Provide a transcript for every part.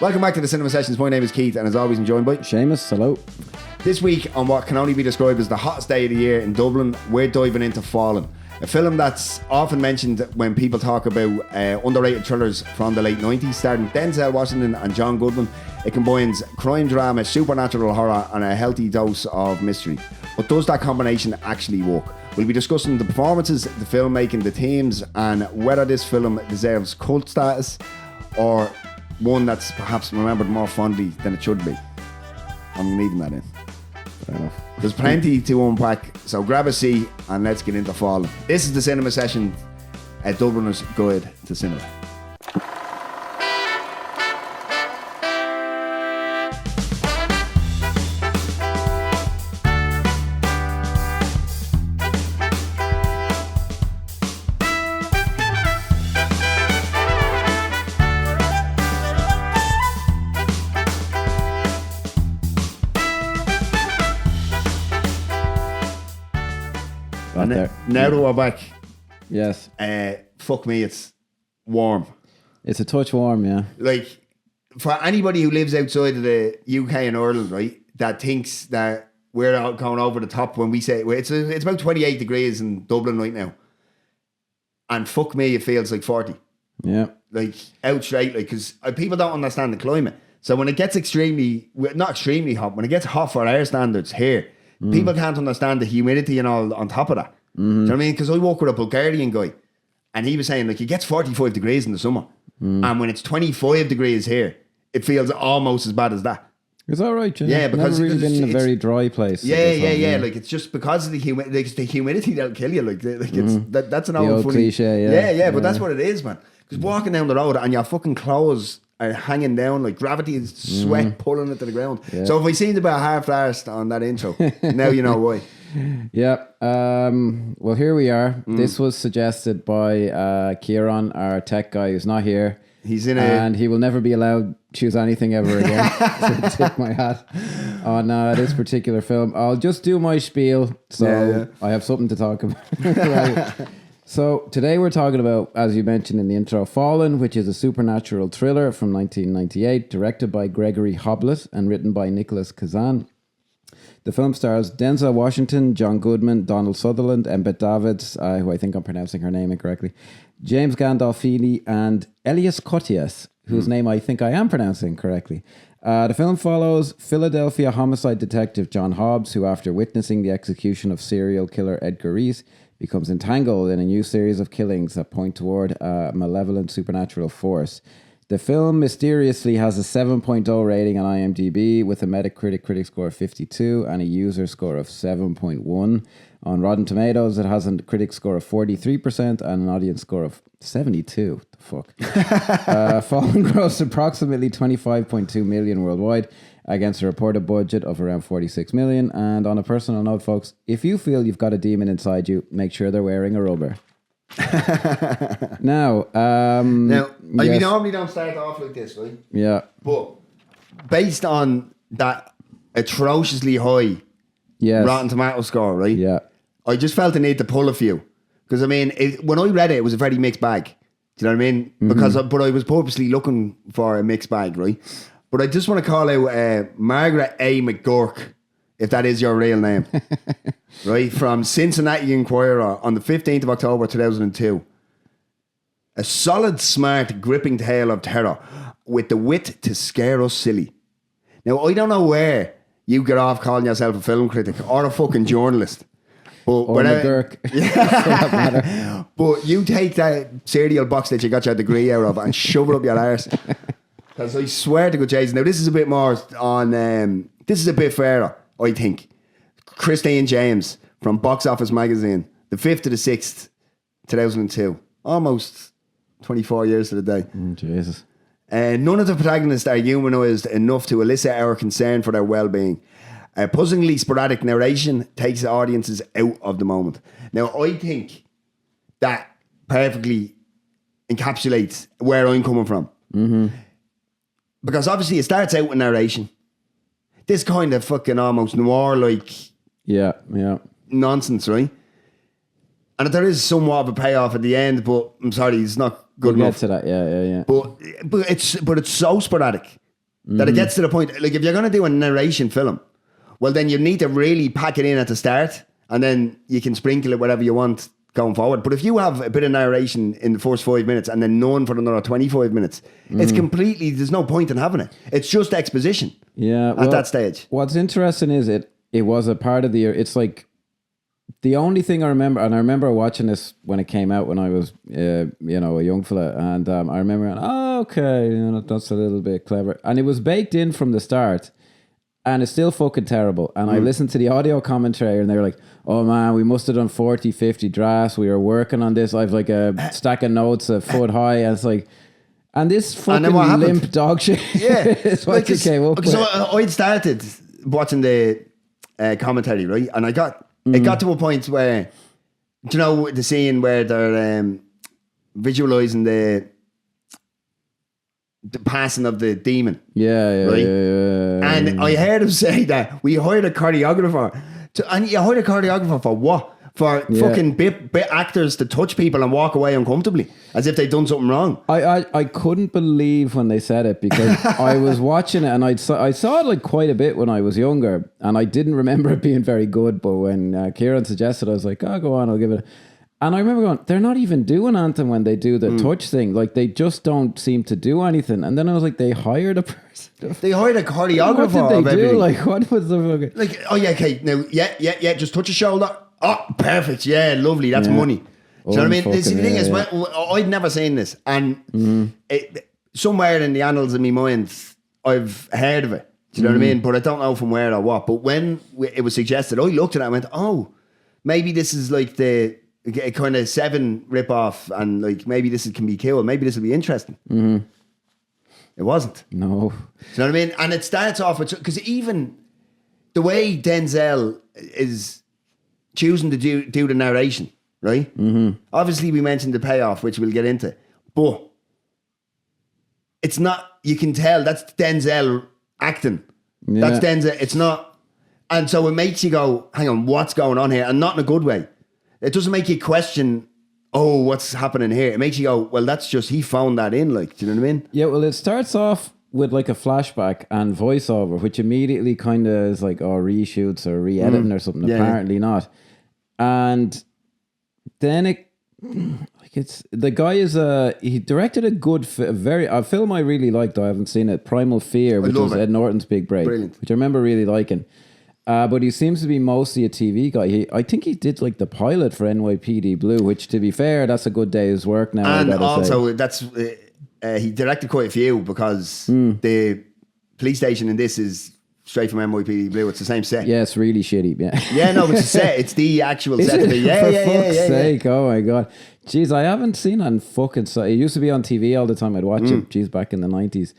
Welcome back to the Cinema Sessions. My name is Keith, and as always, I'm joined by Seamus. Hello. This week, on what can only be described as the hottest day of the year in Dublin, we're diving into Fallen, a film that's often mentioned when people talk about underrated thrillers from the late 90s, starring Denzel Washington and John Goodman. It combines crime drama, supernatural horror, and a healthy dose of mystery. But does that combination actually work? We'll be discussing the performances, the filmmaking, the themes, and whether this film deserves cult status or one that's perhaps remembered more fondly than it should be. I'm leaving that in. Fair enough. There's plenty to unpack, so grab a seat and let's get into Fallen. This is the Cinema Session, a Dubliner's Guide to Cinema. Now that we're back, yes. Fuck me, it's warm. It's a touch warm, yeah. Like, for anybody who lives outside of the UK and Ireland, right, that thinks that we're out going over the top when we say it's about 28 degrees in Dublin right now, and fuck me, it feels like 40. Yeah, like out straight, like, because people don't understand the climate. So when it gets not extremely hot, when it gets hot for our standards here, people can't understand the humidity and all on top of that. Do you know what I mean? Because I work with a Bulgarian guy, and he was saying, like, it gets 45 degrees in the summer, and when it's 25 degrees here, it feels almost as bad as that. Is that right? Yeah, because never really been in a very dry place. Yeah. Like, it's just because of the humidity that'll kill you. Like it's that's an old funny cliche. Yeah. But that's what it is, man. Because walking down the road and your fucking clothes are hanging down, like gravity is sweat pulling it to the ground. Yeah. So if I seemed about half-arsed on that intro, now you know why. Yeah. Well, here we are. This was suggested by Ciaran, our tech guy, who's not here. He's in and he will never be allowed to choose anything ever again. So tip my hat on this particular film. I'll just do my spiel, so I have something to talk about. Right. So today we're talking about, as you mentioned in the intro, Fallen, which is a supernatural thriller from 1998, directed by Gregory Hoblit and written by Nicholas Kazan. The film stars Denzel Washington, John Goodman, Donald Sutherland, Embeth Davids, who I think I'm pronouncing her name incorrectly, James Gandolfini, and Elias Koteas, whose name I think I am pronouncing correctly. The film follows Philadelphia homicide detective John Hobbs, who, after witnessing the execution of serial killer Edgar Reese, becomes entangled in a new series of killings that point toward a malevolent supernatural force. The film mysteriously has a 7.0 rating on IMDb with a Metacritic critic score of 52 and a user score of 7.1. On Rotten Tomatoes, it has a critic score of 43% and an audience score of 72. The fuck? Fallen grossed approximately 25.2 million worldwide against a reported budget of around 46 million. And on a personal note, folks, if you feel you've got a demon inside you, make sure they're wearing a rubber. Now, we normally don't start off like this, right? Yeah. But based on that atrociously high Rotten Tomato score, right? Yeah. I just felt the need to pull a few. Because, I mean, when I read it, it was a very mixed bag. Do you know what I mean? But I was purposely looking for a mixed bag, right? But I just want to call out Margaret A. McGurk, if that is your real name, right? From Cincinnati Enquirer on the 15th of October 2002. A solid, smart, gripping tale of terror with the wit to scare us silly. Now, I don't know where you get off calling yourself a film critic or a fucking journalist. Or McGurk. But you take that cereal box that you got your degree out of and shove it up your arse. Because I swear to God, Jason, now this is a bit more on, this is a bit fairer, I think. Christine James from Box Office Magazine, the 5th to the 6th, 2002. Almost 24 years to the day. Jesus. None of the protagonists are humanised enough to elicit our concern for their well-being. Puzzlingly sporadic narration takes audiences out of the moment. Now, I think that perfectly encapsulates where I'm coming from. Because obviously it starts out with narration. This kind of fucking almost noir-like nonsense, right? And there is somewhat of a payoff at the end, but I'm sorry, it's not good enough. We'll get to that, yeah. But it's so sporadic That it gets to the point, like if you're going to do a narration film, well then you need to really pack it in at the start, and then you can sprinkle it whatever you want going forward. But if you have a bit of narration in the first 5 minutes and then none for another 25 minutes, it's completely, there's no point in having it. It's just exposition at that stage. What's interesting is it was a part of the, it's like, the only thing I remember, and I remember watching this when it came out when I was, a young fella, and I remember going, oh, okay, that's a little bit clever. And it was baked in from the start, and it's still fucking terrible. And I listened to the audio commentary, and they were like, oh man, we must have done 40, 50 drafts. We were working on this. I've like a stack of notes a foot high, and it's like, and this fucking limp dog shit is what you came up with. So I'd started watching the commentary, right? And it got to a point where, do you know the scene where they're visualizing the passing of the demon? Yeah. And I heard him say that we hired a choreographer. And you hired a choreographer for what? For fucking bit actors to touch people and walk away uncomfortably as if they'd done something wrong. I couldn't believe when they said it, because I was watching it and I saw it like quite a bit when I was younger, and I didn't remember it being very good. But when Ciaran suggested, I was like, oh, go on, I'll give it. And I remember going, they're not even doing anything when they do the touch thing. Like they just don't seem to do anything. And then I was like, they hired a person. They hired a choreographer. What did they do? Like what was the fucking... Like, oh yeah, okay, now just touch a shoulder. Oh, perfect. Yeah, lovely. That's money. Do you know what I mean? The thing is, I'd never seen this. And somewhere in the annals of my mind, I've heard of it. Do you know what I mean? But I don't know from where or what. But when it was suggested, I looked at it and went, oh, maybe this is like the kind of Seven rip-off, and like maybe this can be cool. Maybe this will be interesting. It wasn't. No. Do you know what I mean? And it starts off with... Because even the way Denzel is... choosing to do the narration, right? Obviously, we mentioned the payoff, which we'll get into, but it's not. You can tell that's Denzel acting. Yeah. That's Denzel. It's not, and so it makes you go, "Hang on, what's going on here?" And not in a good way. It doesn't make you question, "Oh, what's happening here?" It makes you go, "Well, that's just he found that in." Like, do you know what I mean? Yeah. Well, it starts off with like a flashback and voiceover, which immediately kind of is like, oh, reshoots or re-editing or something. Yeah, apparently not. And then it's the guy is he directed a good a film I really liked. I haven't seen it, Primal Fear, which was Ed Norton's big break. Brilliant. Which I remember really liking. But he seems to be mostly a TV guy. I think he did like the pilot for NYPD Blue, which, to be fair, that's a good day's work now. And also that's he directed quite a few, because the police station in this is straight from NYPD Blue. It's the same set. Yeah, it's really shitty. Yeah, no, it's a set. It's the actual set. For fuck's sake! Oh my god, jeez, I haven't seen it on fucking. It used to be on TV all the time. I'd watch it. Jeez, back in the 90s.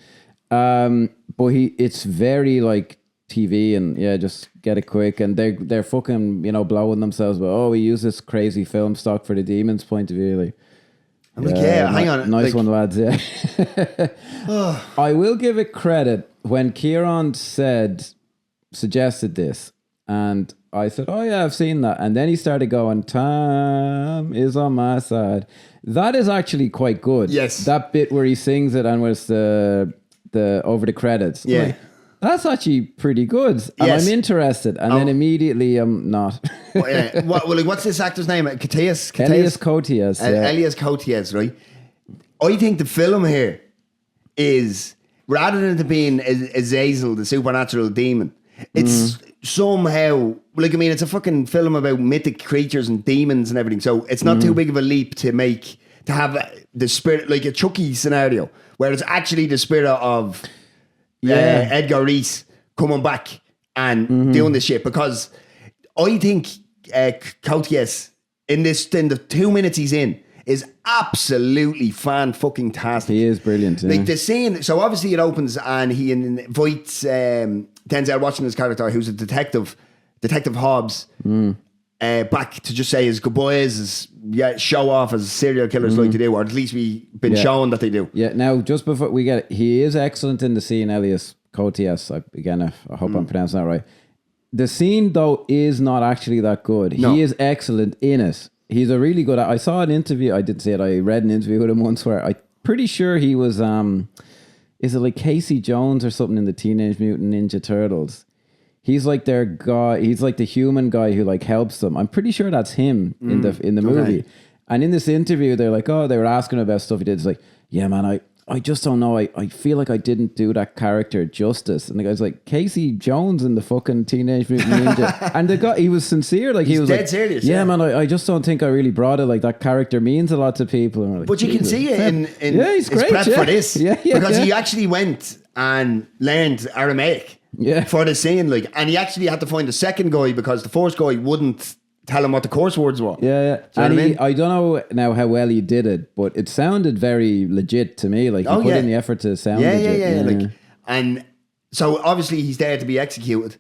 But it's very like TV, and just get it quick. And they're fucking blowing themselves. But we use this crazy film stock for the Demon's point of view. Like, I'm like, hang on, nice one, lads. Yeah, I will give it credit. When Ciaran suggested this, and I said, oh yeah, I've seen that. And then he started going, time is on my side. That is actually quite good. Yes. That bit where he sings it and was the over the credits. Yeah. Like, that's actually pretty good. And I'm interested. And then immediately I'm not. What's this actor's name? Koteas? Elias Koteas. Elias Koteas, right? I think the film here is... rather than it being Azazel, the supernatural demon, it's somehow, like, I mean, it's a fucking film about mythic creatures and demons and everything. So it's not too big of a leap to have the spirit, like a Chucky scenario, where it's actually the spirit of Edgar Reese coming back and doing this shit. Because I think Koteas, in the 2 minutes he's in, is absolutely fan-fucking-tastic. He is brilliant. Yeah. Like the scene, so obviously it opens and he invites Denzel Washington's character, who's a Detective Hobbs, back to just say his goodbyes, show off as serial killers like to do, or at least we've been shown that they do. Yeah, now just before we get it, he is excellent in the scene, Elias Koteas. I hope I'm pronouncing that right. The scene, though, is not actually that good. No. He is excellent in it. He's a really good... I saw an interview... I didn't see it. I read an interview with him once where I'm pretty sure he was... is is it like Casey Jones or something in the Teenage Mutant Ninja Turtles? He's like their guy. He's like the human guy who like helps them. I'm pretty sure that's him in the movie. And in this interview, they're like, oh, they were asking about stuff he did. It's like, yeah, man, I just don't know. I feel like I didn't do that character justice. And the guy's like, Casey Jones in the fucking Teenage Mutant Ninja. And the guy, he was sincere. Like he was dead like, serious. Yeah, man, I just don't think I really brought it. Like that character means a lot to people. And we're like, but you can see it in he's his great, prep for this. Because he actually went and learned Aramaic for the scene. Like, and he actually had to find a second guy because the first guy wouldn't tell him what the curse words were. I don't know now how well he did it, but it sounded very legit to me. Like he put in the effort to sound legit. Like, and so obviously he's there to be executed,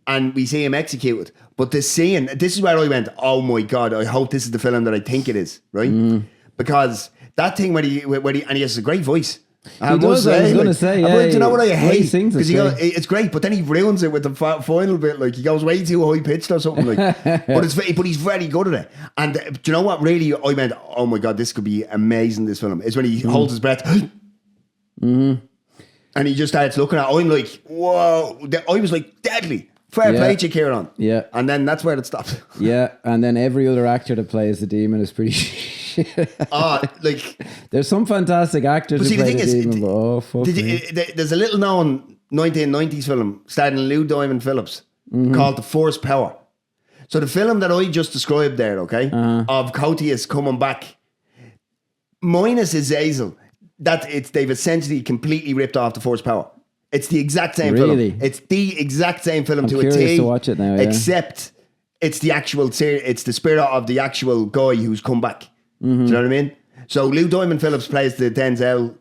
and we see him executed. But the scene, this is where I went, oh my God, I hope this is the film that I think it is, right? Because that thing where he and he has a great voice. I was going to say, but you know what I hate? Because it's great, but then he ruins it with the final bit. Like he goes way too high pitched or something. Like, but he's very good at it. And do you know what? Really, I went, oh my God, this could be amazing. This film is when he holds his breath, and he just starts looking at. I'm like, whoa! I was like, deadly. Fair play to Ciaran. Yeah, and then that's where it stops. Yeah, and then every other actor that plays the demon is pretty. Like there's some fantastic actors who play the demon, but fuck me. There's a little known 1990s film starring Lou Diamond Phillips called The Force Power. So the film that I just described there, okay, of Koteas coming back, minus his Azazel, they've essentially completely ripped off The Force Power. It's the exact same film. It's the exact same film to a T. To watch it now, except it's the actual it's the spirit of the actual guy who's come back. Do you know what I mean? So Lou Diamond Phillips plays the Denzel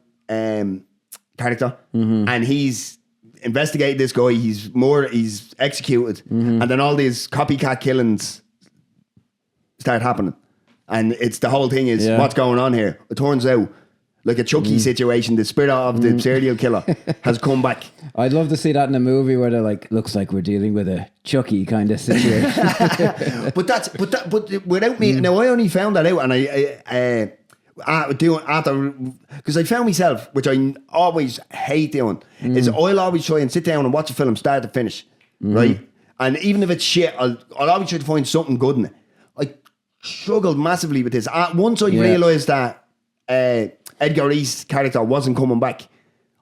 character, and he's investigated this guy. He's executed, and then all these copycat killings start happening, and it's the whole thing is what's going on here. It turns out, like a Chucky situation, the spirit of the serial killer has come back. I'd love to see that in a movie where they're like, looks like we're dealing with a Chucky kind of situation. but without me, now I only found that out, and because I found myself, which I always hate doing, is I'll always try and sit down and watch a film start to finish, right? And even if it's shit, I'll always try to find something good in it. I struggled massively with this. Once I realised that Edgar Reese's character wasn't coming back,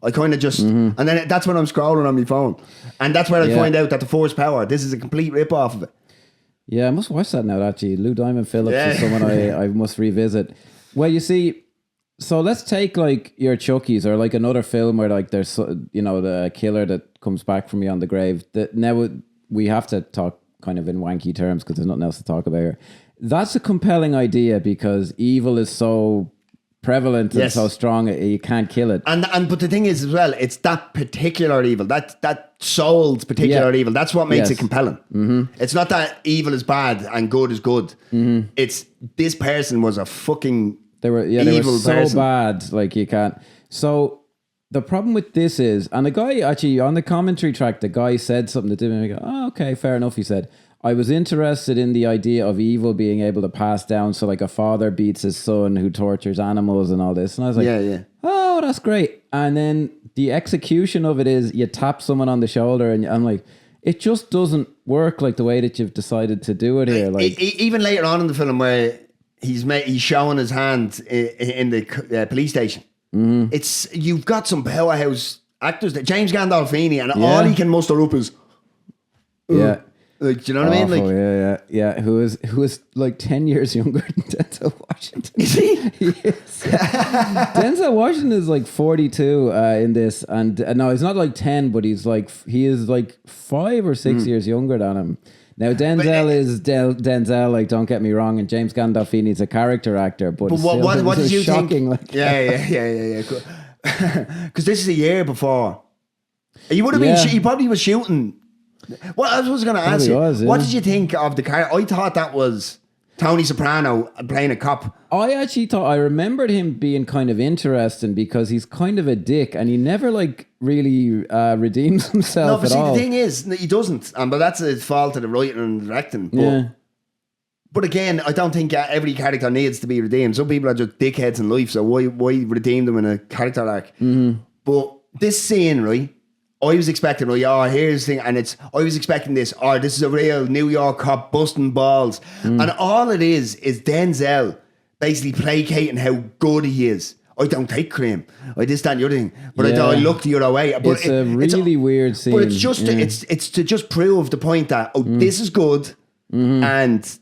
I kind of just, and then that's when I'm scrolling on my phone, and that's where I find out that The Force Power, this is a complete rip off of it. Yeah, I must watch that now. Actually, Lou Diamond Phillips is someone I must revisit. Well, you see, so let's take like your Chuckies or like another film where like there's the killer that comes back from beyond the grave. That now we have to talk kind of in wanky terms because there's nothing else to talk about here. That's a compelling idea because evil is so prevalent and so strong you can't kill it. And but the thing is as well, it's that particular evil, that soul's particular evil. That's what makes it compelling. It's not that evil is bad and good is good. It's this person was a fucking they were so person. bad, like you can't. So the problem with this is, and the guy actually on the commentary track, the guy said something that did make me go, oh, okay, fair enough. He said, I was interested in the idea of evil being able to pass down. So like a father beats his son who tortures animals and all this. And I was like, oh, that's great. And then the execution of it is you tap someone on the shoulder and I'm like, it just doesn't work like the way that you've decided to do it here. Like even later on in the film where he's showing his hand in the police station. It's you've got some powerhouse actors that James Gandolfini and all he can muster up is like, do you know what I mean? Like, yeah. Who is like 10 years younger than Denzel Washington? Is he? Yes. Denzel Washington is like 42 in this, and no, he's not like 10, but he is like 5 or 6 years younger than him. Now Denzel is Denzel. Like, don't get me wrong, and James Gandolfini is a character actor, but what did you shocking, think? Like, yeah. Because this is a year before. He would have been. He probably was shooting. Well, I was going to ask you, what did you think of the character? I thought that was Tony Soprano playing a cop. I actually thought, I remembered him being kind of interesting because he's kind of a dick and he never like really redeems himself at all. The thing is, he doesn't. But that's a fault of the writing and directing. But again, I don't think every character needs to be redeemed. Some people are just dickheads in life, so why redeem them in a character arc? But this scene, right? I was expecting, right, oh, here's the thing, and I was expecting this, oh, this is a real New York cop busting balls. And all it is Denzel basically placating how good he is. I don't take cream. I this, that, and the other thing. But I look the other way. But it's a really weird scene. But it's just it's to just prove the point that, this is good, and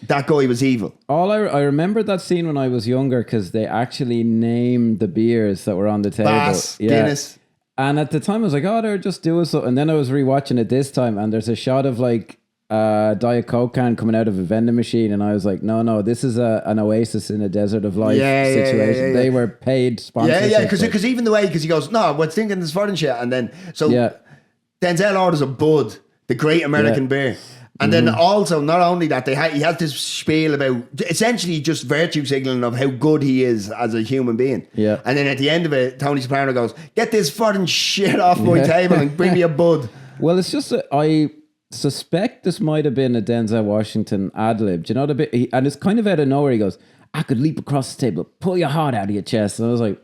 that guy was evil. I remember that scene when I was younger because they actually named the beers that were on the table. Bass, Guinness. And at the time I was like, oh, they're just doing something. And then I was rewatching it this time and there's a shot of like a Diet Coke can coming out of a vending machine. And I was like, no, this is an oasis in a desert of life situation. Yeah. They were paid sponsorship. Yeah, because even the way, because he goes, no, what's thinking this for and shit. And then, Denzel orders a Bud, the great American beer. And then also, not only that, he has this spiel about essentially just virtue signaling of how good he is as a human being. Yeah. And then at the end of it, Tony Soprano goes, get this fucking shit off my table and bring me a Bud. Well, it's just, I suspect this might have been a Denzel Washington ad-lib. Do you know the bit? And it's kind of out of nowhere. He goes, I could leap across the table, pull your heart out of your chest. And I was like,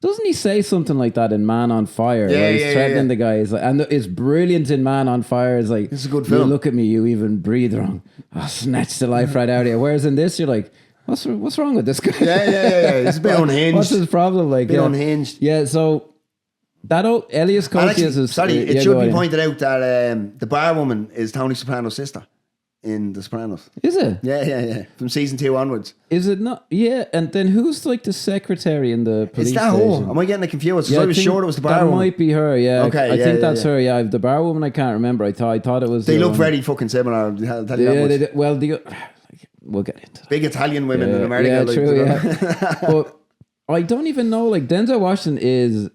doesn't he say something like that in Man on Fire? Where he's threatening the guy. He's like, and it's brilliant in Man on Fire. It's like, it's a good film. You look at me, you even breathe wrong. I'll snatch the life right out of you. Whereas in this, you're like, what's wrong with this guy? Yeah. He's a bit unhinged. What's his problem? Like, unhinged. Yeah, so that Elias Koteas is... Sorry, it should be pointed out that the bar woman is Tony Soprano's sister in The Sopranos. Is it? Yeah. From season 2 onwards. Is it not? Yeah, and then who's like the secretary in the police station? It's that her. Am I getting it confused? I was sure it was the bar woman. That might be her, yeah. Okay, I think that's her, yeah. The bar woman, I can't remember. I thought it was... They look very fucking similar. I'll tell you that much. Well, we'll get into that. Big Italian women in America. Yeah, true, But I don't even know, like, Denzel Washington is...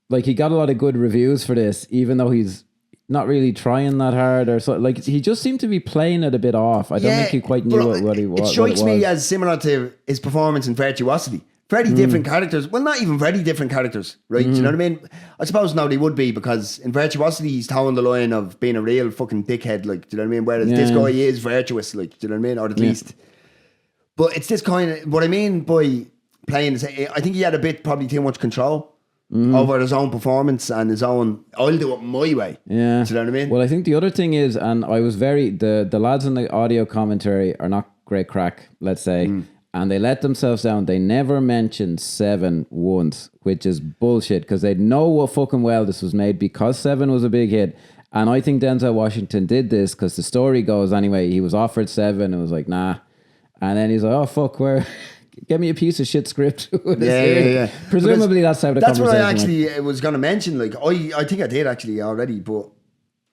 Like, he got a lot of good reviews for this, even though he's not really trying that hard or so. Like, he just seemed to be playing it a bit off. I don't think he quite knew what he was. It strikes me as similar to his performance in Virtuosity. Very different characters. Well, not even very different characters, right? Do you know what I mean? I suppose now they would be, because in Virtuosity he's towing the line of being a real fucking dickhead, like, do you know what I mean? Whereas this guy is virtuous, like, do you know what I mean? Or at least. But it's this kind of, what I mean by playing, I think he had a bit probably too much control over his own performance and his own, I'll do it my way. Yeah. Do you know what I mean? Well, I think the other thing is, and I was the lads in the audio commentary are not great crack, let's say, and they let themselves down. They never mentioned Seven once, which is bullshit, because they know what fucking well this was made because Seven was a big hit. And I think Denzel Washington did this because the story goes anyway, he was offered Seven and was like, nah. And then he's like, oh, fuck, where... Get me a piece of shit script. Yeah. Presumably that's how the That's conversation what I actually was going to mention. Like, I think I did actually already, but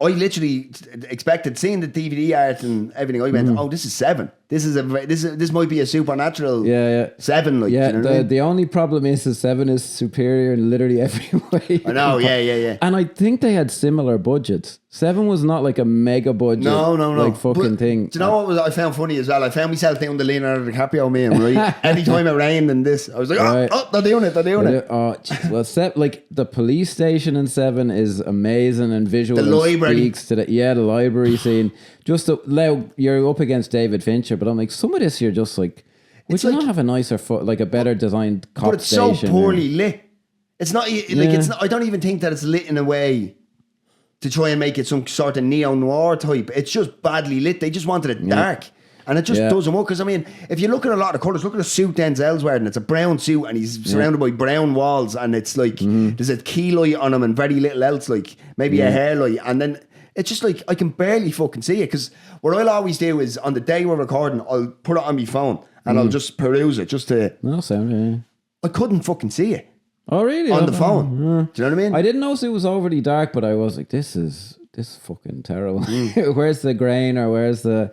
I literally expected, seeing the DVD art and everything, I went, oh, this is Seven. This might be a supernatural Seven. Like, yeah. you know what I mean? The only problem is that Seven is superior in literally every way. I know. Yeah. And I think they had similar budgets. Seven was not like a mega budget. No. Like fucking thing. Do you know what I found funny as well? I found myself down the Leonardo DiCaprio meme, right? Every time it rained and this, I was like, oh, they're doing it. Oh, geez. Well, like the police station in Seven is amazing and visual. The library. Speaks to the library scene. Just you're up against David Fincher, but I'm like, some of this you're just like, would you not have a nicer, like a better designed cop But it's station? so poorly lit. It's not like it's not, I don't even think that it's lit in a way to try and make it some sort of neo-noir type. It's just badly lit. They just wanted it dark. And it just doesn't work. Because, I mean, if you look at a lot of colours, look at the suit Denzel's wearing. It's a brown suit and he's surrounded by brown walls. And it's like, there's a key light on him and very little else, like maybe a hair light. And then it's just like, I can barely fucking see it. Because what I'll always do is, on the day we're recording, I'll put it on my phone and I'll just peruse it just to... No, Sam, I couldn't fucking see it. Oh, really? On the phone. Do you know what I mean? I didn't notice it was overly dark, but I was like, this is fucking terrible. Where's the grain, or where's the...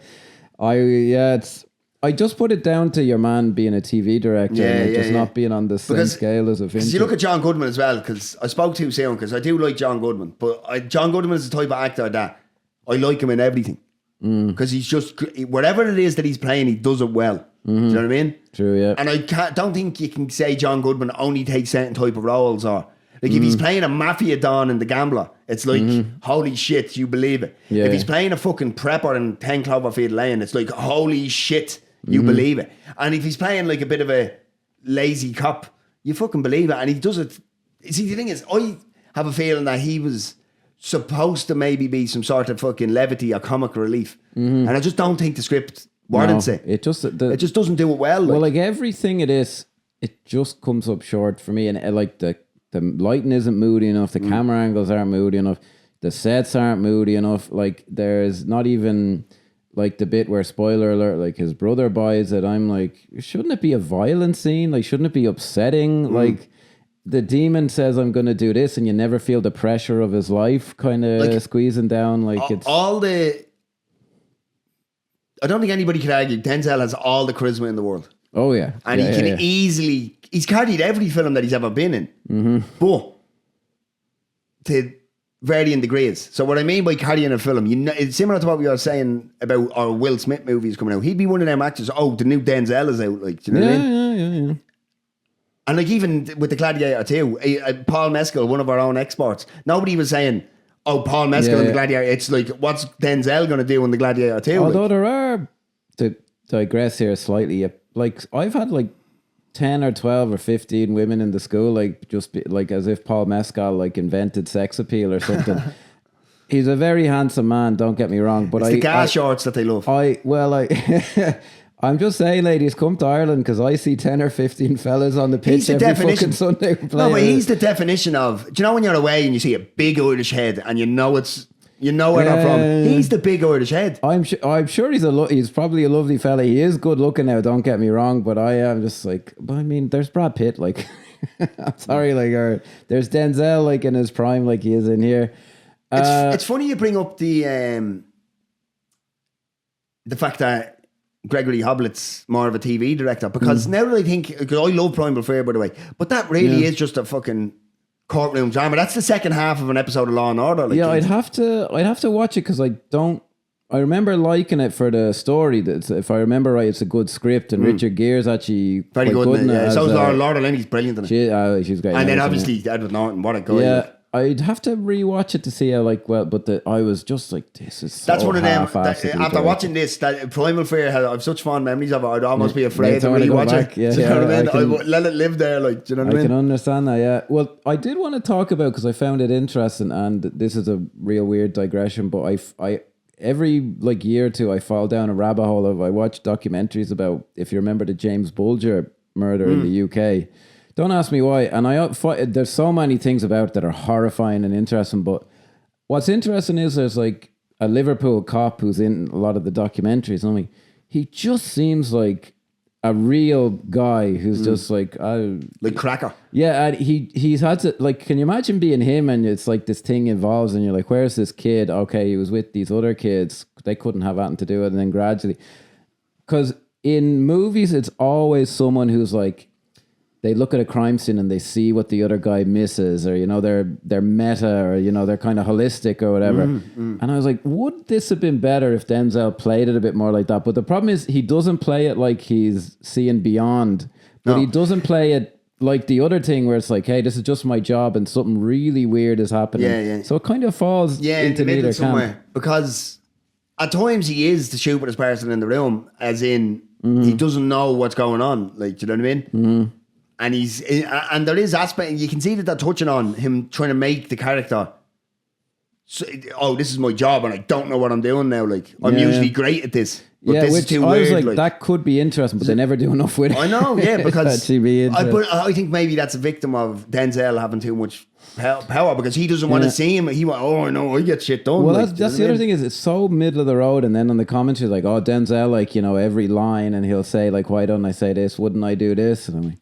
I just put it down to your man being a TV director and just not being on the same scale as a Fincher. Because you look at John Goodman as well, because I spoke too soon, because I do like John Goodman, but John Goodman is the type of actor that I like him in everything. Because he's just, whatever it is that he's playing, he does it well. Do you know what I mean? True, yeah. And I don't think you can say John Goodman only takes certain type of roles, or like if he's playing a mafia don in The Gambler, it's like, holy shit, you believe it. Yeah. If he's playing a fucking prepper in 10 Cloverfield Lane, it's like, holy shit, you believe it. And if he's playing like a bit of a lazy cop, you fucking believe it. And he does it. See, the thing is, have a feeling that he was supposed to maybe be some sort of fucking levity or comic relief. And I just don't think the script warrants it. It just doesn't do it well. Well, like everything it is, it just comes up short for me. And like the lighting isn't moody enough. The camera angles aren't moody enough. The sets aren't moody enough. Like there's not even like the bit where, spoiler alert, like his brother buys it. I'm like, shouldn't it be a violent scene? Like, shouldn't it be upsetting? Like the demon says, I'm going to do this, and you never feel the pressure of his life kind of like, squeezing down. Like it's all the... I don't think anybody could argue Denzel has all the charisma in the world. Oh yeah. And he can easily... He's carried every film that he's ever been in. But to varying degrees. So what I mean by carrying a film, it's similar to what we were saying about our Will Smith movies coming out. He'd be one of them actors, the new Denzel is out. Like, do you know what I mean? Yeah. And like even with the Gladiator 2, Paul Mescal, one of our own exports, nobody was saying, Paul Mescal in the Gladiator. It's like, what's Denzel going to do in the Gladiator 2? Although there are, to digress here slightly, like I've had like 10 or 12 or 15 women in the school, like just be, like as if Paul Mescal like invented sex appeal or something. He's a very handsome man, don't get me wrong, but it's the gas shorts that they love. I'm just saying, ladies, come to Ireland because I see 10 or 15 fellas on the pitch every fucking Sunday. No, but he's the definition of, do you know when you're away and you see a big Irish head and you know where they're from? He's the big Irish head. I'm sure he's probably a lovely fella. He is good looking now, don't get me wrong, but I am just like, but I mean, there's Brad Pitt, like, I'm sorry, like, or there's Denzel, like, in his prime, like he is in here. It's funny you bring up the fact that Gregory Hoblet's more of a TV director, because now that I think, because I love Primal Fear, by the way, but that really is just a fucking courtroom drama. That's the second half of an episode of Law and Order. Like, I'd have to watch it because I remember liking it for the story. That if I remember right, it's a good script, and Richard Gere's actually very good in it. Yeah. So is Laura Linney's brilliant in it. She's great. And then obviously Edward Norton, what a guy. Yeah. I'd have to rewatch it to see how I was just like, this is so. That's one of them. After watching this, that Primal Fear, I've such fond memories of it. I'd almost be afraid to rewatch it. Yeah, do you know what I mean? I would let it live there. Like, do you know what I mean? I can understand that. Yeah. Well, I did want to talk about, because I found it interesting, and this is a real weird digression, but I every like year or two I fall down a rabbit hole of, I watch documentaries about, if you remember the James Bulger murder in the UK. Don't ask me why. And there's so many things about it that are horrifying and interesting. But what's interesting is there's like a Liverpool cop who's in a lot of the documentaries. And I'm like, he just seems like a real guy who's just like cracker. Yeah, and he's had to, like, can you imagine being him and it's like this thing evolves and you're like, where's this kid? Okay, he was with these other kids. They couldn't have anything to do with it. And then gradually, because in movies, it's always someone who's like, they look at a crime scene and they see what the other guy misses, or, you know, they're meta, or, you know, they're kind of holistic or whatever. And I was like, would this have been better if Denzel played it a bit more like that? But the problem is he doesn't play it like he's seeing beyond, but he doesn't play it like the other thing where it's like, hey, this is just my job and something really weird is happening. Yeah. So it kind of falls into neither camp. Because at times he is the stupidest person in the room, as in he doesn't know what's going on. Like, do you know what I mean? And and there is aspect, you can see that they're touching on him trying to make the character, this is my job and I don't know what I'm doing now. Like, I'm usually great at this, but this is too weird. I was like, that could be interesting, but they never do enough with it. I know, yeah, because I think maybe that's a victim of Denzel having too much power, because he doesn't want to see him. He went, I know, I get shit done. Well, like, that's the other thing, is it's so middle of the road, and then on the commentary, like, Denzel, like, you know, every line, and he'll say, like, why don't I say this? Wouldn't I do this? And I'm like,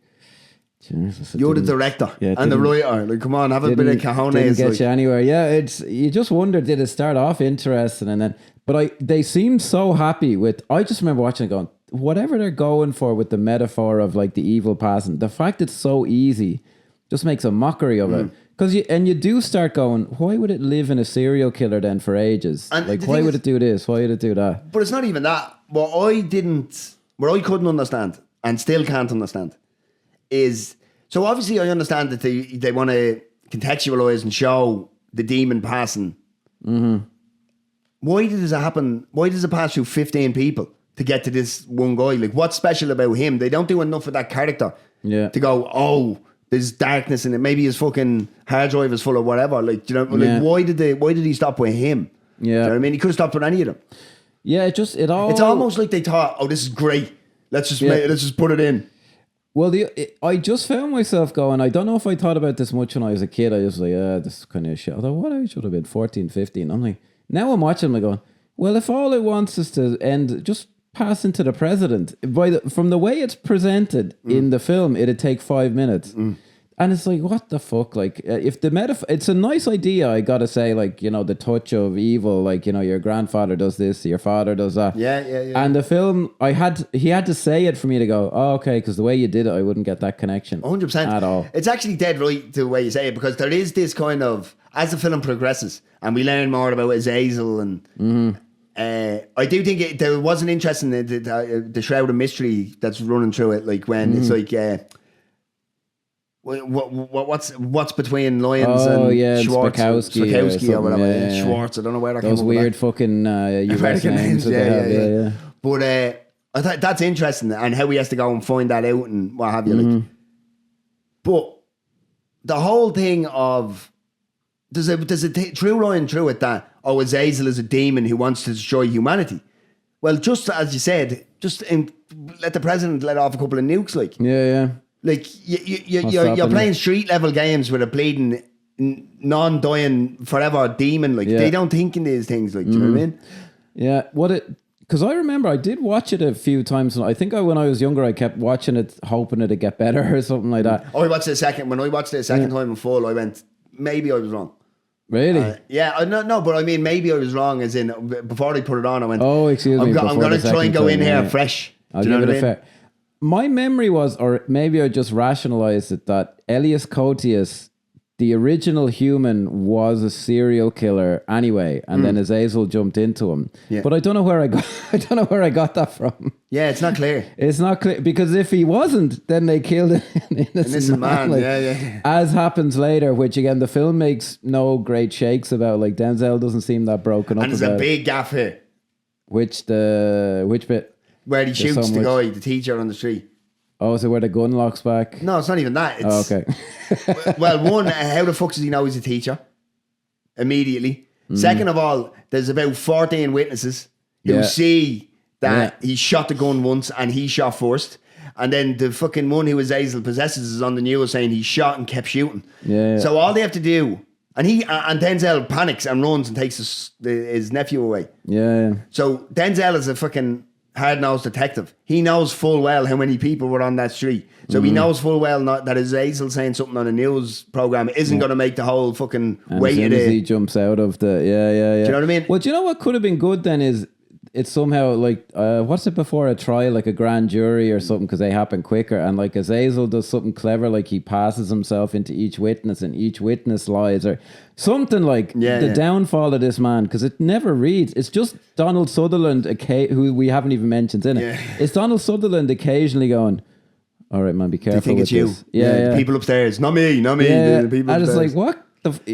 you're the director and the writer. Like, come on, have a bit of cojones. Didn't get you anywhere. Yeah, you just wonder, did it start off interesting and then? But they seemed so happy with. I just remember watching it going, whatever they're going for with the metaphor of like the evil passing, the fact it's so easy just makes a mockery of it. Because you do start going, why would it live in a serial killer then for ages? And like, why would it do this? Why would it do that? But it's not even that. What I couldn't understand and still can't understand is, so obviously I understand that they want to contextualize and show the demon passing. Why does it happen? Why does it pass through 15 people to get to this one guy? Like, what's special about him? They don't do enough of that character to go, there's darkness in it. Maybe his fucking hard drive is full of whatever. Like, you know, like why did he stop with him? Yeah. Do you know what I mean? He could have stopped with any of them. Yeah, it's almost like they thought, oh, this is great. Let's just put it in. Well, I just found myself going, I don't know if I thought about this much when I was a kid. I was like, this is kind of shit. Although, what I should have been 14, 15. I'm like, now I'm watching them, I'm going, well, if all it wants is to end, just pass into the president. From the way it's presented in the film, it'd take 5 minutes. And it's like, what the fuck? Like, if the metaphor, it's a nice idea, I gotta say, like, you know, the touch of evil, like, you know, your grandfather does this, your father does that. Yeah. And the film, he had to say it for me to go, oh, okay, because the way you did it, I wouldn't get that connection. 100%. At all. It's actually dead right the way you say it, because there is this kind of, as the film progresses, and we learn more about Azazel, and I do think there was an interest in the shroud of mystery that's running through it, like when it's like, what's between Lyons and Schwartz, Spakowski or whatever, yeah. Schwartz. I don't know where that those came weird fucking US names. Yeah. But I thought that's interesting, and how he has to go and find that out and what have you. Like, but the whole thing of there's a true line through it that Azazel is a demon who wants to destroy humanity. Well, just as you said, let the president let off a couple of nukes, like. Yeah. Like, you're playing street level games with a bleeding, non-dying, forever demon. Like, they don't think in these things. Like, do you know what I mean? Yeah. Because I remember I did watch it a few times. I think when I was younger, I kept watching it, hoping it'd get better or something like that. When I watched it a second time in full, I went, maybe I was wrong. Really? No, but I mean, maybe I was wrong, as in, before I put it on, I went, oh, excuse me. I'm going to try and go in here fresh. I'll give it a fair. My memory was, or maybe I just rationalized it, that Elias Koteas, the original human, was a serial killer anyway, and then Azazel jumped into him. Yeah. But I don't know where I got that from. Yeah, it's not clear. It's not clear, because if he wasn't, then they killed an innocent man. Like, as happens later, which again the film makes no great shakes about. Like, Denzel doesn't seem that broken up. And there's a big gaff here. Which bit? Where he shoots the guy, the teacher on the street. Oh, is it where the gun locks back? No, it's not even that. It's, okay. Well, one, how the fuck does he know he's a teacher? Immediately. Second of all, there's about 14 witnesses who see that he shot the gun once and he shot first. And then the fucking one who Azazel possesses is on the news saying he shot and kept shooting. Yeah. So all they have to do, and Denzel panics and runs and takes his nephew away. Yeah. So Denzel is a fucking hard-nosed detective. He knows full well how many people were on that street. So he knows full well that Azazel saying something on a news program isn't going to make the whole fucking weight of it. He jumps out of the... Yeah. Do you know what I mean? Well, do you know what could have been good then is it's somehow like... what's it before a trial? Like a grand jury or something, because they happen quicker. And like Azazel does something clever, like he passes himself into each witness and each witness lies, or something like the downfall of this man, because it never reads. It's just Donald Sutherland, who we haven't even mentioned in it. Yeah. It's Donald Sutherland occasionally going, all right, man, be careful. Do you think it's this. you? Yeah. People upstairs. Not me. Yeah. The people and upstairs. It's like, what?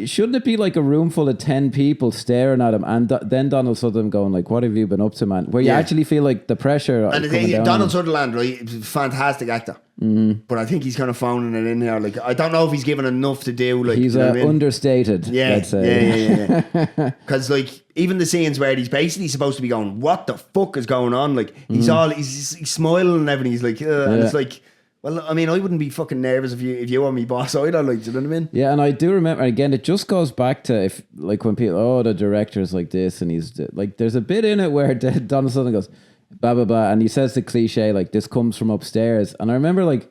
Shouldn't it be like a room full of 10 people staring at him, and then Donald Sutherland going like, what have you been up to, man? Where you actually feel like the pressure. And the thing, Donald Sutherland, right, is a fantastic actor. But I think he's kind of phoning it in here. Like, I don't know if he's given enough to do. Like, he's understated. Yeah, let's say. Yeah. Because like, even the scenes where he's basically supposed to be going, what the fuck is going on? Like, he's smiling and everything. He's like, and it's like, well, I mean, I wouldn't be fucking nervous if you were me boss either, like, do you know what I mean? Yeah, and I do remember, again, it just goes back to, if like when people, the director's like this, and he's like, there's a bit in it where Donald Sutherland goes, blah, blah, blah, and he says the cliche, like, this comes from upstairs. And I remember, like,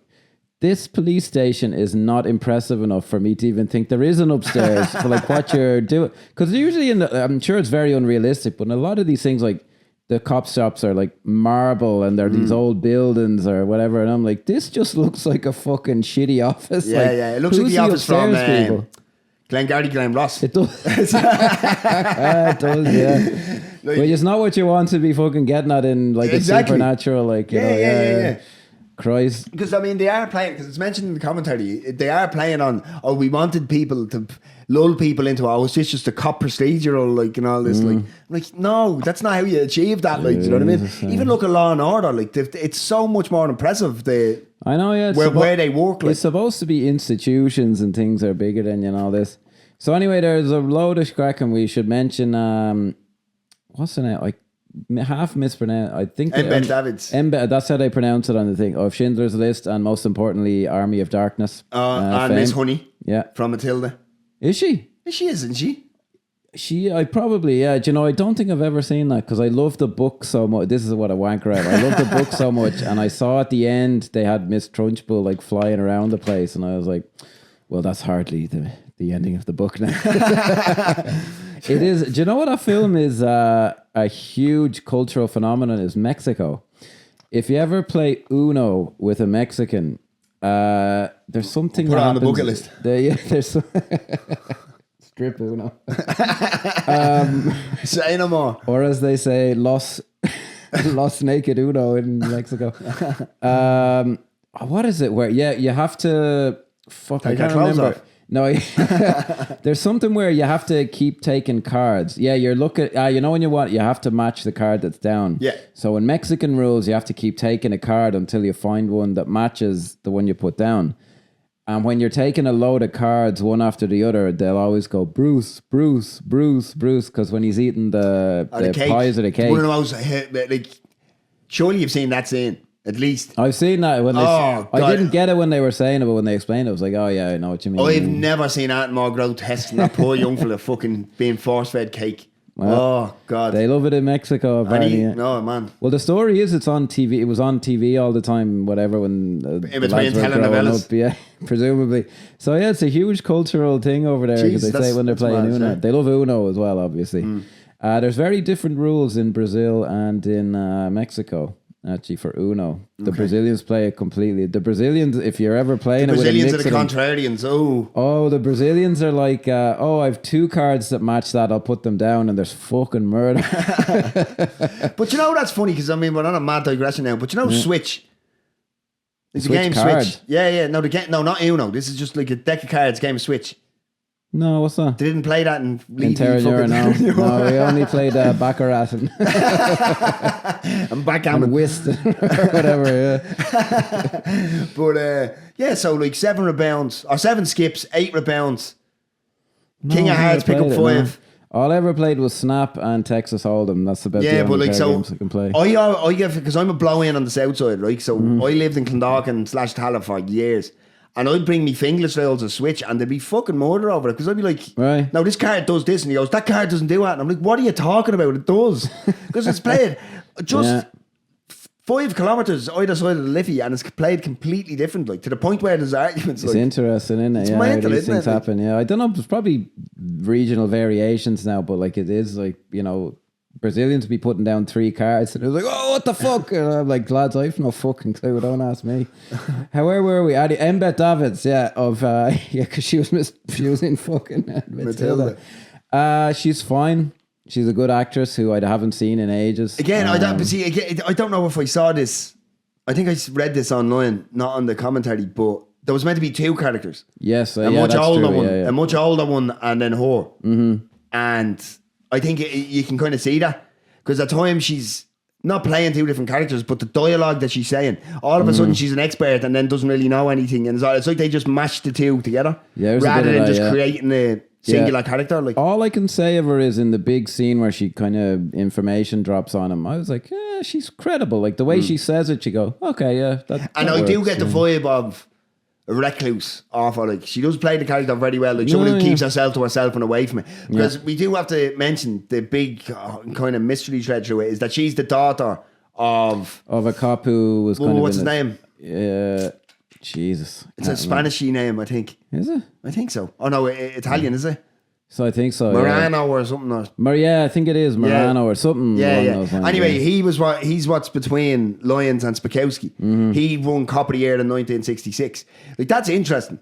this police station is not impressive enough for me to even think there is an upstairs for like what you're doing. Because usually I'm sure it's very unrealistic, but in a lot of these things, like, the cop shops are like marble and they're these old buildings or whatever, and I'm like, this just looks like a fucking shitty office. Yeah, like, it looks like the office from Glengarry Glen Ross. It does. It does, yeah. Like, well, it's not what you want to be fucking getting at in like a supernatural, like, you know. Yeah. Christ. Because I mean, they are playing, because it's mentioned in the commentary, they are playing on, we wanted people to lull people into, oh, is this just a cop procedural, like, and all this, like, no, that's not how you achieve that, like, do you know what I mean? Even look at Law and Order, like, it's so much more impressive, I know, yeah. Where they work, like. It's supposed to be institutions and things are bigger than, you know, this. So anyway, there's a load of crack, and we should mention, what's the name? I half mispronounced. I think Embed Davids. That's how they pronounce it on the thing. Of Schindler's List, and most importantly, Army of Darkness. And Miss Honey. Yeah. From Matilda. Is she? She is, isn't she? I probably, yeah. Do you know, I don't think I've ever seen that because I love the book so much. This is what a wanker am. I love the book so much, and I saw at the end they had Miss Trunchbull like flying around the place, and I was like, well, that's hardly the ending of the book now. It is. Do you know what that film is? A huge cultural phenomenon is Mexico. If you ever play Uno with a Mexican, there's something put that it on happens. the bucket list. There's strip Uno. Say no more. Or as they say, Los Naked Uno in Mexico. What is it? Where you have to I can't remember. Off. No, there's something where you have to keep taking cards. Yeah, you're looking. You know when you have to match the card that's down. Yeah. So in Mexican rules, you have to keep taking a card until you find one that matches the one you put down. And when you're taking a load of cards one after the other, they'll always go Bruce, Bruce, Bruce, Bruce, because when he's eating the pies or the cake. One of those, like, surely you've seen that scene. At least I've seen that when I didn't get it when they were saying it, but when they explained it, I was like, oh yeah, I know what you mean. I've never seen that more grotesque than that poor young fella fucking being force-fed cake. Well, oh God, they love it in Mexico apparently. No man. Well, the story is it's on TV. It was on TV all the time, whatever, when in between telenovelas. Yeah, presumably. So yeah, it's a huge cultural thing over there because they say when they're playing Uno, yeah. They love Uno as well, obviously. There's very different rules in Brazil and in Mexico. Actually, for Uno, the Brazilians play it completely. The Brazilians, if you're ever playing it with a mix Brazilians are the contrarians. Oh, the Brazilians are like, I have two cards that match that. I'll put them down, and there's fucking murder. But you know that's funny because I mean we're on a mad digression now. But you know Switch. It's a game card. Switch. Yeah. No, not Uno. This is just like a deck of cards. Game of Switch. No, what's that? They didn't play that in Terranura, no, we only played Baccarat and backgammon and whist or whatever, yeah. But so like 7 rebounds or 7 skips, 8 rebounds. King of Hearts, pick up 5. No. All I ever played was Snap and Texas Hold'em. That's about the only games I can play. I get, because I'm a blow-in on the south side, right? So I lived in Clondalkin / Tallaght for years. And I'd bring me fingerless rails and switch, and there'd be fucking murder over it. Because I'd be like, right. Now this card does this. And he goes, that card doesn't do that. And I'm like, what are you talking about? It does. Because it's played just 5 kilometres either side of the Liffey, and it's played completely different. Like, to the point where there's arguments. It's interesting, isn't it? It's yeah, mental, these things isn't it? happen. Yeah, I don't know. There's probably regional variations now, but like it is like, you know, Brazilians be putting down 3 cards and they're like, oh, what the fuck? And I'm like, lads, I've no fucking clue. Don't ask me. Where were we? Embed Davids, because she was in fucking Matilda. She's fine. She's a good actress who I haven't seen in ages. Again, I don't know if I saw this. I think I read this online, not on the commentary, but there was meant to be 2 characters. Yes, a much older one, a much older one, and then her. Mm-hmm. And I think you can kind of see that because at times she's not playing 2 different characters, but the dialogue that she's saying, all of a sudden she's an expert and then doesn't really know anything, and it's like they just mashed the 2 together rather than just creating a singular character. Like, all I can say of her is in the big scene where she kind of information drops on him. I was like, yeah, she's credible. Like the way she says it, you go, okay, yeah. That and I do get the vibe of a recluse awful. Like, she does play the character very well, like someone who keeps herself to herself and away from it, because we do have to mention the big kind of mystery thread through it is that she's the daughter of a cop who was kind of what's his name? Jesus, it's a Spanish name, I think. Is it? I think so. Oh no, Italian, is it? So I think so. Morano or something. I think it is Morano or something. Yeah. Anyway, he's what's between Lyons and Spakowski. Mm-hmm. He won Cop of the Year in 1966. Like, that's interesting.